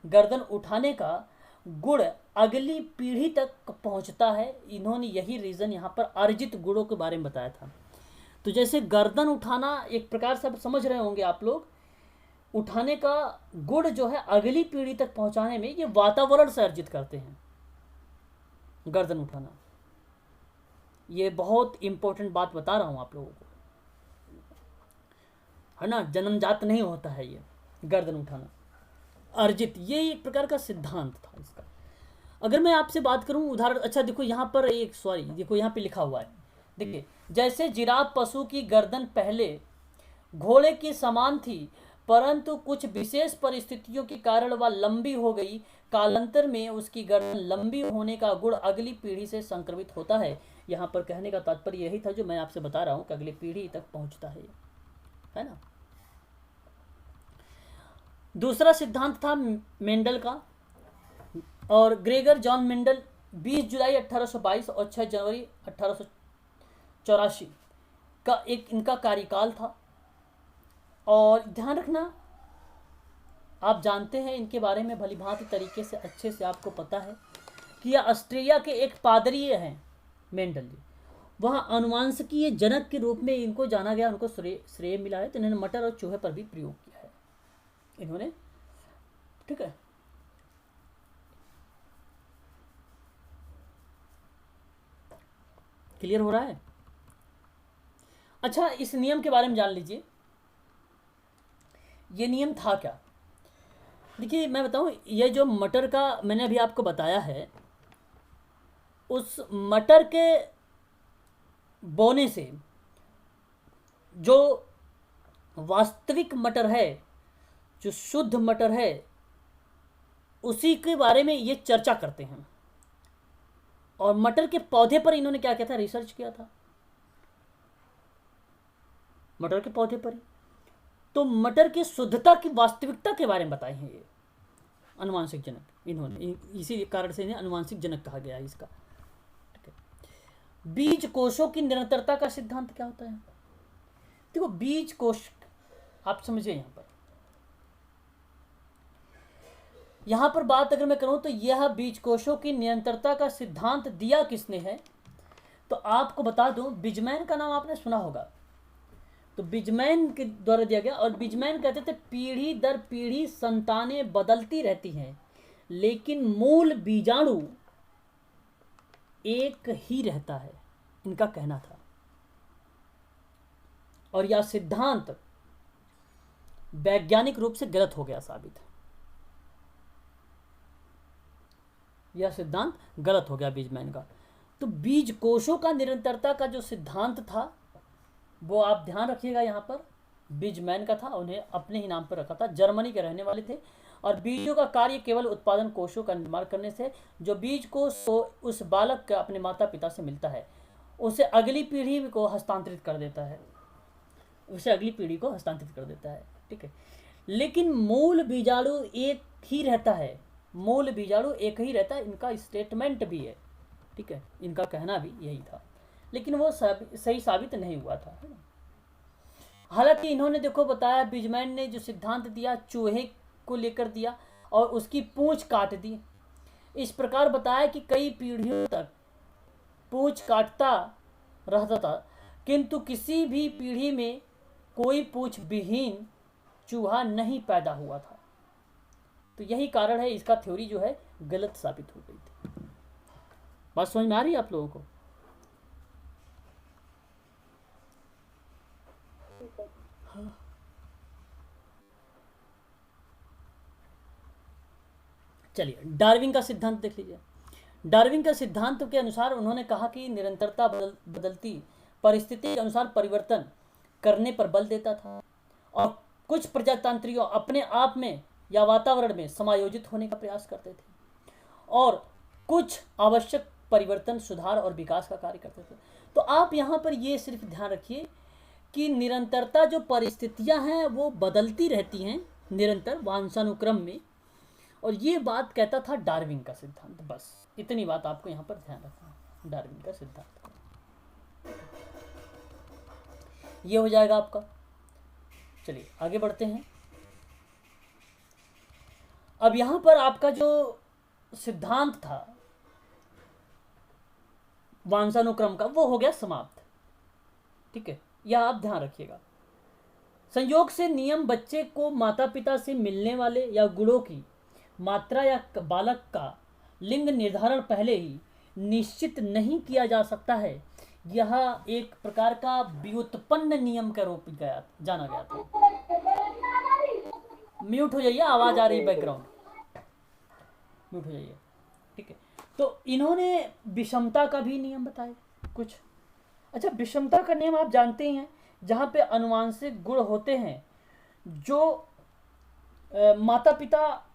गर्दन उठाने का गुण अगली पीढ़ी तक पहुंचता है। इन्होंने यही रीज़न यहाँ पर अर्जित गुणों के बारे में बताया था। तो जैसे गर्दन उठाना एक प्रकार से समझ रहे होंगे आप लोग, उठाने का गुण जो है अगली पीढ़ी तक पहुंचाने में ये वातावरण से अर्जित करते हैं, गर्दन उठाना। ये बहुत इंपॉर्टेंट बात बता रहा हूं आप लोगों को, है ना, जन्मजात नहीं होता है ये गर्दन उठाना, अर्जित, ये एक प्रकार का सिद्धांत था इसका। अगर मैं आपसे बात करूं उदाहरण, अच्छा देखो यहाँ पर एक, सॉरी देखो यहाँ पे लिखा हुआ है, देखिए जैसे जिराफ पशु की गर्दन पहले घोड़े की समान थी, परंतु कुछ विशेष परिस्थितियों के कारण वह लंबी हो गई, कालांतर में उसकी गर्दन लंबी होने का गुण अगली पीढ़ी से संक्रमित होता है। यहाँ पर कहने का तात्पर्य यही था जो मैं आपसे बता रहा हूँ कि अगली पीढ़ी तक पहुँचता है ना। दूसरा सिद्धांत था मेंडल का, और ग्रेगर जॉन मेंडल 20 जुलाई 1822 और 6 जनवरी 1884 का एक इनका कार्यकाल था। और ध्यान रखना, आप जानते हैं इनके बारे में भलीभांति तरीके से, अच्छे से आपको पता है कि यह ऑस्ट्रेलिया के एक पादरी हैं मेंडल जी। वह अनुवांशिकीय जनक के रूप में इनको जाना गया, उनको श्रेय मिला है। तो इन्होंने मटर और चूहे पर भी प्रयोग किया है इन्होंने, ठीक है। क्लियर हो रहा है? अच्छा, इस नियम के बारे में जान लीजिए, ये नियम था क्या। देखिए मैं बताऊं, ये जो मटर का मैंने अभी आपको बताया है, उस मटर के बोने से जो वास्तविक मटर है, जो शुद्ध मटर है, उसी के बारे में ये चर्चा करते हैं। और मटर के पौधे पर इन्होंने क्या किया था, रिसर्च किया था, मटर के पौधे पर ही। तो मटर की शुद्धता की वास्तविकता के बारे में बताए हैं ये अनुवांशिक जनक, इन्होंने इसी कारण से इन्हें अनुवांशिक जनक कहा गया है इसका। ठीक है। बीज कोशों की निरंतरता का सिद्धांत क्या होता है? देखो बीज कोश, आप समझिए यहां पर बात अगर मैं करूं तो यह बीज कोशों की निरंतरता का सिद्धांत दिया किसने है, तो आपको बता दूं, बिजमैन का नाम आपने सुना होगा। तो बिजमैन के द्वारा दिया गया, और बिजमैन कहते थे पीढ़ी दर पीढ़ी संतानें बदलती रहती हैं लेकिन मूल बीजाणु एक ही रहता है, इनका कहना था। और यह सिद्धांत वैज्ञानिक रूप से गलत हो गया साबित, यह सिद्धांत गलत हो गया बिजमैन का। तो बीज कोशों का निरंतरता का जो सिद्धांत था वो आप ध्यान रखिएगा, यहाँ पर बिजमैन का था, उन्हें अपने ही नाम पर रखा था, जर्मनी के रहने वाले थे। और बीजों का कार्य केवल उत्पादन कोशों का निर्माण करने से, जो बीज कोश को उस बालक का अपने माता पिता से मिलता है उसे अगली पीढ़ी को हस्तांतरित कर देता है, उसे अगली पीढ़ी को हस्तांतरित कर देता है। ठीक है, लेकिन मूल बीजाणु एक ही रहता है, मूल बीजाणु एक ही रहता है, इनका स्टेटमेंट भी है। ठीक है, इनका कहना भी यही था, लेकिन वो सही साबित नहीं हुआ था। हालांकि इन्होंने देखो बताया, बिजमैन ने जो सिद्धांत दिया चूहे को लेकर दिया और उसकी पूंछ काट दी। इस प्रकार बताया कि कई पीढ़ियों तक पूंछ काटता रहता था, किंतु किसी भी पीढ़ी में कोई पूंछ विहीन चूहा नहीं पैदा हुआ था। तो यही कारण है इसका थ्योरी जो है गलत साबित हो गई थी। बात समझ में आ रही है आप लोगों को? चलिए डार्विन का सिद्धांत देख लीजिए। डार्विन का सिद्धांत के अनुसार उन्होंने कहा कि निरंतरता बदलती परिस्थिति के अनुसार परिवर्तन करने पर बल देता था, और कुछ प्रजातंत्रियों अपने आप में या वातावरण में समायोजित होने का प्रयास करते थे, और कुछ आवश्यक परिवर्तन, सुधार और विकास का कार्य करते थे। तो आप यहाँ पर ये सिर्फ ध्यान रखिए कि निरंतरता जो परिस्थितियां हैं वो बदलती रहती हैं निरंतर वंशानुक्रम में, और ये बात कहता था डार्विन का सिद्धांत। बस इतनी बात आपको यहाँ पर ध्यान रखना है, डार्विन का सिद्धांत। ये हो जाएगा आपका। चलिए आगे बढ़ते हैं। अब यहाँ पर आपका जो सिद्धांत था वंशानुक्रम का वो हो गया समाप्त। ठीक है, यह आप ध्यान रखिएगा। संयोग से नियम बच्चे को माता पिता से मिलने वाले या गुणों की मात्रा या बालक का लिंग निर्धारण पहले ही निश्चित नहीं किया जा सकता है, यह एक प्रकार का व्युत्पन्न नियम का रूप जाना गया था। म्यूट हो जाइए, आवाज आ रही बैकग्राउंड, म्यूट हो जाइए। ठीक है, तो इन्होंने विषमता का भी नियम बताया कुछ। अच्छा, विषमता का नियम आप जानते हैं, जहां पे अनुवांशिक गुण होते हैं जो माता पिता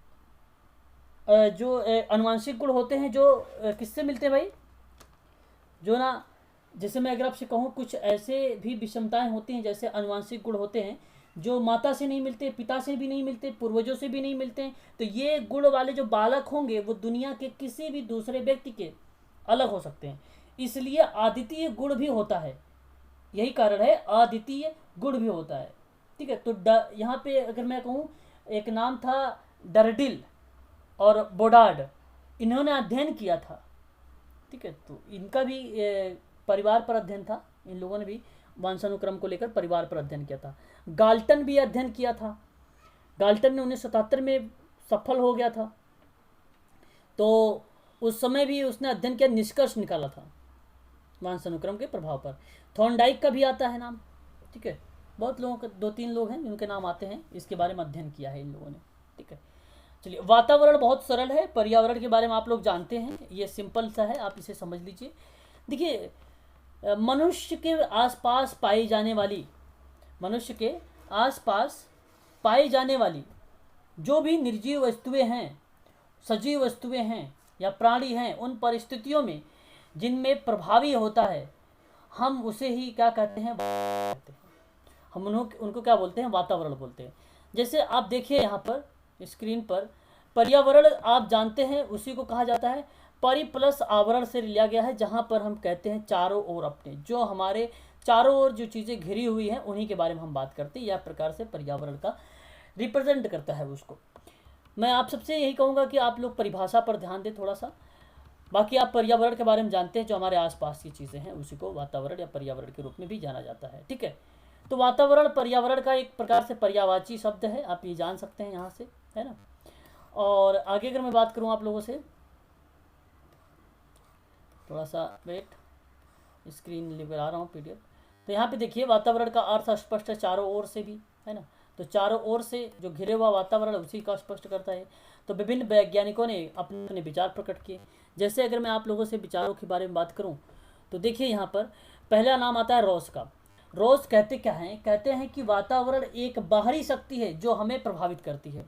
जो अनुवांशिक गुण होते हैं जो किससे मिलते हैं भाई, जो ना, जैसे मैं अगर आपसे कहूँ कुछ ऐसे भी विषमताएं होती हैं, जैसे अनुवांशिक गुण होते हैं जो माता से नहीं मिलते, पिता से भी नहीं मिलते, पूर्वजों से भी नहीं मिलते हैं। तो ये गुण वाले जो बालक होंगे वो दुनिया के किसी भी दूसरे व्यक्ति के अलग हो सकते हैं, इसलिए अद्वितीय गुण भी होता है। यही कारण है अद्वितीय गुण भी होता है। ठीक है, तो यहाँ पे अगर मैं कहूँ, एक नाम था डर्डिल और बोडार्ड, इन्होंने अध्ययन किया था। ठीक है, तो इनका भी परिवार पर अध्ययन था, इन लोगों ने भी वंशानुक्रम को लेकर परिवार पर अध्ययन किया था। गाल्टन भी अध्ययन किया था, गाल्टन ने 1977 में सफल हो गया था। तो उस समय भी उसने अध्ययन किया, निष्कर्ष निकाला था, वंशानुक्रम के प्रभाव पर। थॉर्नडाइक का भी आता है नाम, ठीक है, बहुत लोगों का, 2-3 लोग हैं जिनके नाम आते हैं, इसके बारे में अध्ययन किया है इन लोगों ने, ठीक है। चलिए, वातावरण बहुत सरल है, पर्यावरण के बारे में आप लोग जानते हैं, ये सिंपल सा है, आप इसे समझ लीजिए। देखिए, मनुष्य के आसपास पाई जाने वाली, मनुष्य के आसपास पाई जाने वाली जो भी निर्जीव वस्तुएं हैं, सजीव वस्तुएं हैं या प्राणी हैं, उन परिस्थितियों में जिनमें प्रभावी होता है, हम उसे ही क्या कहते हैं, हम उनको क्या बोलते हैं, वातावरण बोलते हैं। जैसे आप देखिए यहाँ पर स्क्रीन पर, पर्यावरण आप जानते हैं उसी को कहा जाता है, परि प्लस आवरण से लिया गया है, जहाँ पर हम कहते हैं चारों ओर अपने, जो हमारे चारों ओर जो चीज़ें घिरी हुई हैं उन्हीं के बारे में हम बात करते हैं। यह प्रकार से पर्यावरण का रिप्रेजेंट करता है उसको। मैं आप सबसे यही कहूँगा कि आप लोग परिभाषा पर ध्यान दें थोड़ा सा, बाकी आप पर्यावरण के बारे में जानते हैं, जो हमारे आसपास की चीज़ें हैं उसी को वातावरण या पर्यावरण के रूप में भी जाना जाता है, ठीक है। तो वातावरण पर्यावरण का एक प्रकार से पर्यायवाची शब्द है, आप ये जान सकते हैं यहाँ से, है ना। और आगे अगर मैं बात करूँ आप लोगों से, थोड़ा सा वेट, स्क्रीन लेकर आ रहा हूँ PDF। तो यहाँ पे देखिए, वातावरण का अर्थ स्पष्ट है, चारों ओर से भी, है ना। तो चारों ओर से जो घिरे हुआ वातावरण उसी का स्पष्ट करता है। तो विभिन्न वैज्ञानिकों ने अपने अपने विचार प्रकट किए। जैसे अगर मैं आप लोगों से विचारों के बारे में बात करूं, तो देखिए यहाँ पर पहला नाम आता है रॉस का। रॉस कहते क्या हैं, कहते हैं कि वातावरण एक बाहरी शक्ति है जो हमें प्रभावित करती है।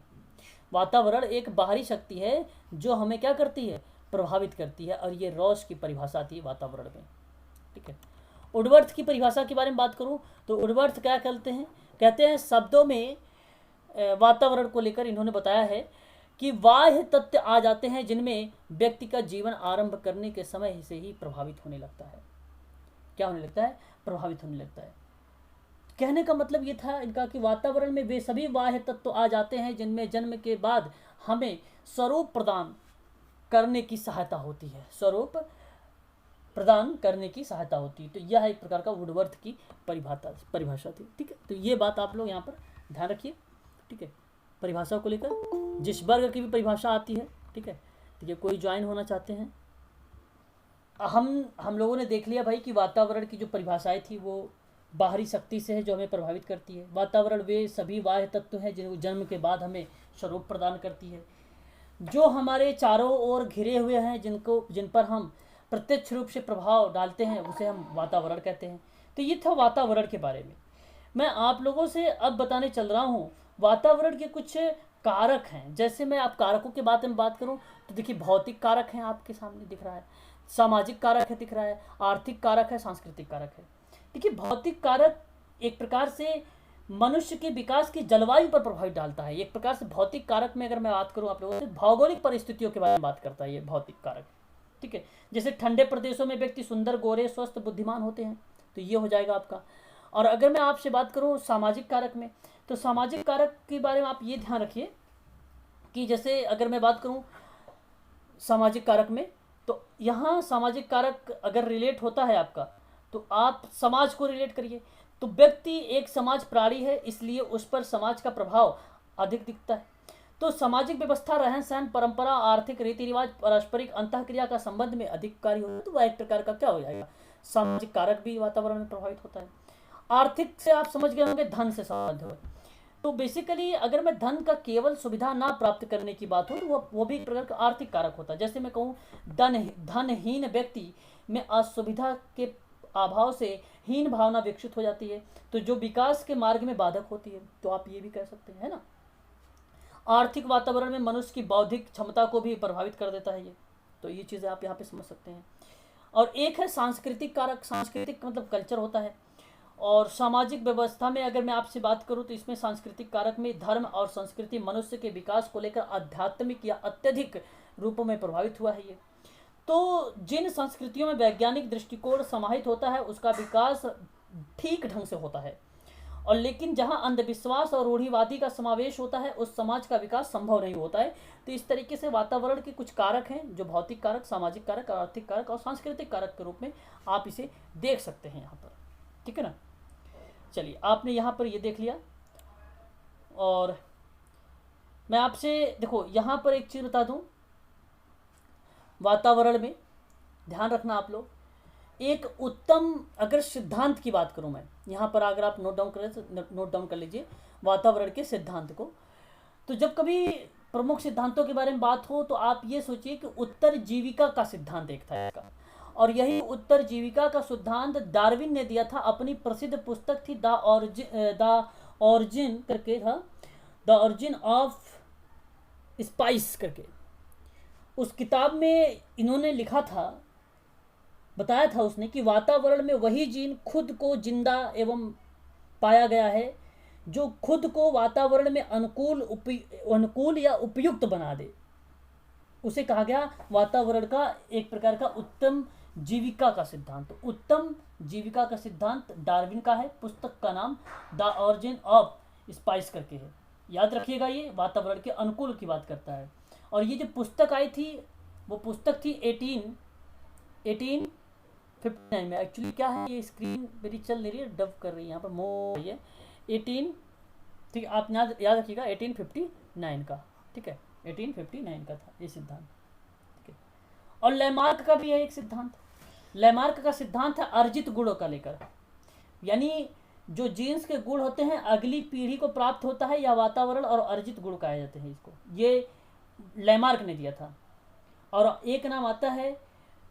वातावरण एक बाहरी शक्ति है जो हमें क्या करती है, प्रभावित करती है। और ये रॉस की परिभाषा थी वातावरण में, ठीक है। वुडवर्थ की परिभाषा के बारे में बात करूं तो वुडवर्थ क्या कहते हैं शब्दों में वातावरण को लेकर इन्होंने बताया है कि बाह्य तत्व आ जाते हैं जिनमें व्यक्ति का जीवन आरंभ करने के समय से ही प्रभावित होने लगता है। क्या होने लगता है, प्रभावित होने लगता है। कहने का मतलब ये था इनका कि वातावरण में वे सभी बाह्य तत्व आ जाते हैं जिनमें जन्म के बाद हमें स्वरूप प्रदान करने की सहायता होती है, स्वरूप प्रदान करने की सहायता होती है। तो यह एक प्रकार का वुडवर्थ की परिभाषा थी, ठीक है। तो ये बात आप लोग यहाँ पर ध्यान रखिए, ठीक है। परिभाषा को लेकर जिस वर्ग की भी परिभाषा आती है, ठीक है। ठीक है, कोई ज्वाइन होना चाहते हैं, हम लोगों ने देख लिया भाई कि वातावरण की जो परिभाषाएं थी वो बाहरी शक्ति से है जो हमें प्रभावित करती है। वातावरण वे सभी बाह्य तत्व हैं जिनको जन्म के बाद हमें स्वरूप प्रदान करती है। जो हमारे चारों ओर घिरे हुए हैं, जिन पर हम प्रत्यक्ष रूप से प्रभाव डालते हैं, उसे हम वातावरण कहते हैं। तो ये था वातावरण के बारे में। मैं आप लोगों से अब बताने चल रहा हूँ वातावरण के कुछ कारक हैं। जैसे मैं आप कारकों के बारे में बात करूँ तो देखिए, भौतिक कारक हैं, आपके सामने दिख रहा है, सामाजिक कारक है दिख रहा है, आर्थिक कारक है, सांस्कृतिक कारक है। देखिए, भौतिक कारक एक प्रकार से मनुष्य के विकास की जलवायु पर प्रभाव डालता है। एक प्रकार से भौतिक कारक में अगर मैं बात करूँ आप लोगों से, भौगोलिक परिस्थितियों के बारे में बात करता है ये भौतिक कारक, ठीक है। जैसे ठंडे प्रदेशों में व्यक्ति सुंदर, गोरे, स्वस्थ, बुद्धिमान होते हैं, तो ये हो जाएगा आपका। और अगर मैं आपसे बात करूं सामाजिक कारक में, तो सामाजिक कारक के बारे में आप ये ध्यान रखिए कि जैसे अगर मैं बात करूं सामाजिक कारक में, तो यहाँ सामाजिक कारक अगर रिलेट होता है आपका, तो आप समाज को रिलेट करिए। तो व्यक्ति एक समाज प्राणी है, इसलिए उस पर समाज का प्रभाव अधिक दिखता है। तो सामाजिक व्यवस्था, रहन सहन, परंपरा, आर्थिक रीति रिवाज, पारस्परिक अंतःक्रिया का संबंध में अधिक कार्य होता है, तो वह एक प्रकार का क्या हो जाएगा, सामाजिक कारक भी वातावरण में प्रभावित होता है। आर्थिक से आप समझ गए होंगे, धन से संबंध हो। तो बेसिकली अगर मैं धन का केवल सुविधा ना प्राप्त करने की बात हो, तो वो भी एक प्रकार का आर्थिक कारक होता है। जैसे मैं कहूँ धनहीन व्यक्ति में असुविधा के अभाव से हीन भावना विकसित हो जाती है, तो जो विकास के मार्ग में बाधक होती है, तो आप ये भी कह सकते हैं, है ना। आर्थिक वातावरण में मनुष्य की बौद्धिक क्षमता को भी प्रभावित कर देता है ये, तो ये चीज़ें आप यहाँ पे समझ सकते हैं। और एक है सांस्कृतिक कारक, सांस्कृतिक मतलब कल्चर होता है। और सामाजिक व्यवस्था में अगर मैं आपसे बात करूं तो इसमें सांस्कृतिक कारक में धर्म और संस्कृति मनुष्य के विकास को लेकर आध्यात्मिक या अत्यधिक रूपों में प्रभावित हुआ है ये। तो जिन संस्कृतियों में वैज्ञानिक दृष्टिकोण समाहित होता है उसका विकास ठीक ढंग से होता है, और लेकिन जहां अंधविश्वास और रूढ़िवादी का समावेश होता है उस समाज का विकास संभव नहीं होता है। तो इस तरीके से वातावरण के कुछ कारक हैं जो भौतिक कारक, सामाजिक कारक, आर्थिक कारक और सांस्कृतिक कारक के रूप में आप इसे देख सकते हैं यहाँ पर, ठीक है ना। चलिए, आपने यहाँ पर ये देख लिया। और मैं आपसे देखो यहाँ पर एक चीज़ बता दूँ, वातावरण में ध्यान रखना आप लोग एक उत्तम अगर सिद्धांत की बात करूं मैं यहाँ पर, अगर आप नोट डाउन कर लीजिए वातावरण के सिद्धांत को, तो जब कभी प्रमुख सिद्धांतों के बारे में बात हो तो आप ये सोचिए कि उत्तर जीविका का सिद्धांत एक था इसका, और यही उत्तर जीविका का सिद्धांत डार्विन ने दिया था। अपनी प्रसिद्ध पुस्तक थी द ऑरिजिन करके था, द ऑरिजिन ऑफ स्पाइस करके। उस किताब में इन्होंने लिखा था, बताया था उसने कि वातावरण में वही जीन खुद को जिंदा एवं पाया गया है जो खुद को वातावरण में अनुकूल या उपयुक्त बना दे। उसे कहा गया वातावरण का एक प्रकार का उत्तम जीविका का सिद्धांत। तो उत्तम जीविका का सिद्धांत डार्विन का है, पुस्तक का नाम द ऑरिजिन ऑफ स्पाइस करके है। याद रखिएगा, ये वातावरण के अनुकूल की बात करता है। और ये जो पुस्तक आई थी वो पुस्तक थी 1859 में। एक्चुअली क्या है, ये स्क्रीन मेरी चल नहीं रही है, डब कर रही है यहाँ पर, मोर रही है 18, ठीक है, आप याद रखिएगा 1859 का, ठीक है, 1859 का था ये सिद्धांत, ठीक है। और लैमार्क का भी है एक सिद्धांत। लैमार्क का सिद्धांत है अर्जित गुणों का लेकर, यानी जो जीन्स के गुण होते हैं अगली पीढ़ी को प्राप्त होता है या वातावरण और अर्जित गुण कहे जाते हैं इसको, ये लैमार्क ने दिया था। और एक नाम आता है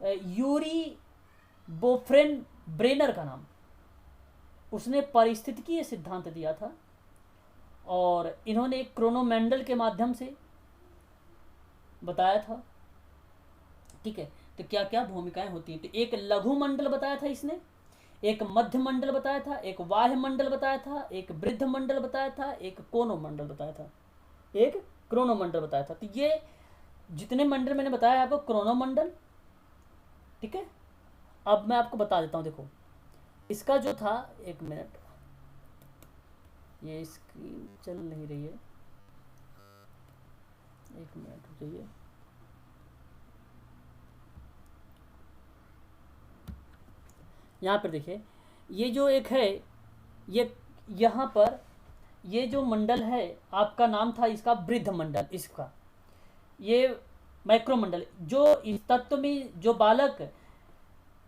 यूरी बोफ्रेन ब्रेनर का नाम, उसने पारिस्थितिकीय सिद्धांत दिया था। और इन्होंने एक क्रोनोमंडल के माध्यम से बताया था, ठीक है। तो क्या क्या भूमिकाएं होती हैं, तो एक लघु मंडल बताया था इसने, एक मध्य मंडल बताया था, एक बाह्य मंडल बताया था, एक वृद्ध मंडल बताया था, एक कोनो मंडल बताया था, एक क्रोनो मंडल बताया था। तो ये जितने मंडल मैंने बताया आपको क्रोनो मंडल, ठीक है। अब मैं आपको बता देता हूँ, देखो इसका जो था, एक मिनट, ये स्क्रीन चल नहीं रही है, एक मिनट रुकिए। यहाँ पर देखिए, ये जो एक है, ये यहाँ पर ये जो मंडल है आपका नाम था इसका वृद्ध मंडल, इसका ये माइक्रो मंडल, जो इस तत्व में जो बालक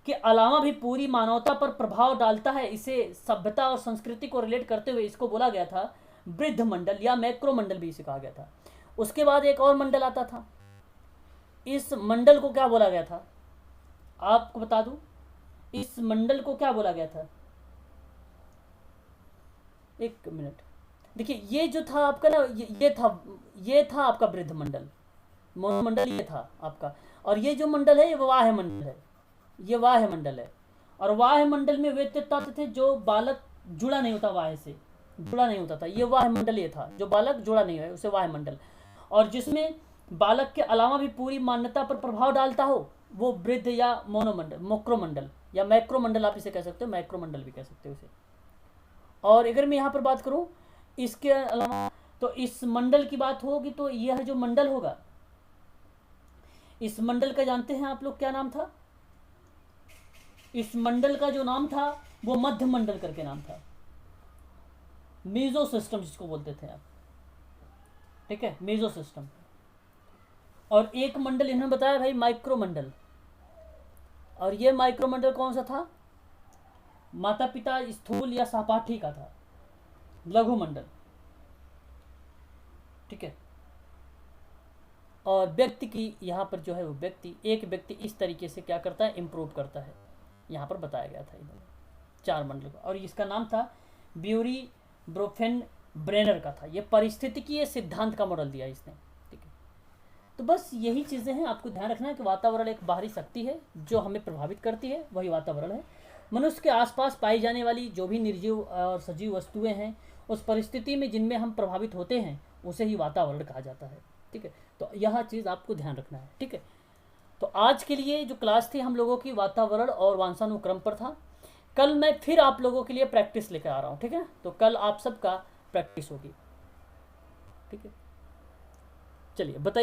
के अलावा भी पूरी मानवता पर प्रभाव डालता है, इसे सभ्यता और संस्कृति को रिलेट करते हुए इसको बोला गया था वृद्ध मंडल या मैक्रो मंडल भी इसे कहा गया था। उसके बाद एक और मंडल आता था, इस मंडल को क्या बोला गया था आपको बता दूं, इस मंडल को क्या बोला गया था, एक मिनट देखिए, ये जो था आपका ना, ये था आपका वृद्ध मंडल, मोनोमंडल ये था आपका। और ये जो मंडल है ये वाह्य मंडल है, ये वाह्य मंडल है। और वाह्य मंडल में वे तत्व थे जो बालक जुड़ा नहीं होता, वाह्य से जुड़ा नहीं होता था, ये वाह्य मंडल ये था, जो बालक जुड़ा नहीं है उसे वाह्य मंडल। और जिसमें बालक के अलावा भी पूरी मान्यता पर प्रभाव डालता हो वो वृद्ध या मोनोमंडल, मोक्रोमंडल या मैक्रोमंडल आप इसे कह सकते हो, मैक्रोमंडल भी कह सकते हो इसे। और अगर मैं यहाँ पर बात करूँ इसके अलावा, तो इस मंडल की बात होगी तो यह जो मंडल होगा, इस मंडल का जानते हैं आप लोग क्या नाम था, इस मंडल का जो नाम था वो मध्य मंडल करके नाम था, मीजो सिस्टम जिसको बोलते थे आप, ठीक है, मीजो सिस्टम। और एक मंडल इन्होंने बताया भाई माइक्रो मंडल, और ये माइक्रो मंडल कौन सा था, माता पिता स्थूल या सहपाठी का था, लघु मंडल, ठीक है। और व्यक्ति की यहाँ पर जो है वो व्यक्ति, एक व्यक्ति इस तरीके से क्या करता है, इम्प्रूव करता है, यहाँ पर बताया गया था इन्होंने 4 मंडल का। और इसका नाम था ब्यूरी ब्रोफेन ब्रेनर का था, ये पारिस्थितिकीय सिद्धांत का मॉडल दिया इसने, ठीक है। तो बस यही चीज़ें हैं, आपको ध्यान रखना है कि वातावरण एक बाहरी शक्ति है जो हमें प्रभावित करती है, वही वातावरण है। मनुष्य के आसपास पाई जाने वाली जो भी निर्जीव और सजीव वस्तुएं हैं, उस परिस्थिति में जिनमें हम प्रभावित होते हैं उसे ही वातावरण कहा जाता है, ठीक है। तो यह चीज़ आपको ध्यान रखना है, ठीक है। तो आज के लिए जो क्लास थी हम लोगों की वातावरण और वंशानुक्रम पर था। कल मैं फिर आप लोगों के लिए प्रैक्टिस लेकर आ रहा हूँ, ठीक है। तो कल आप सबका प्रैक्टिस होगी, ठीक है। चलिए बताइए।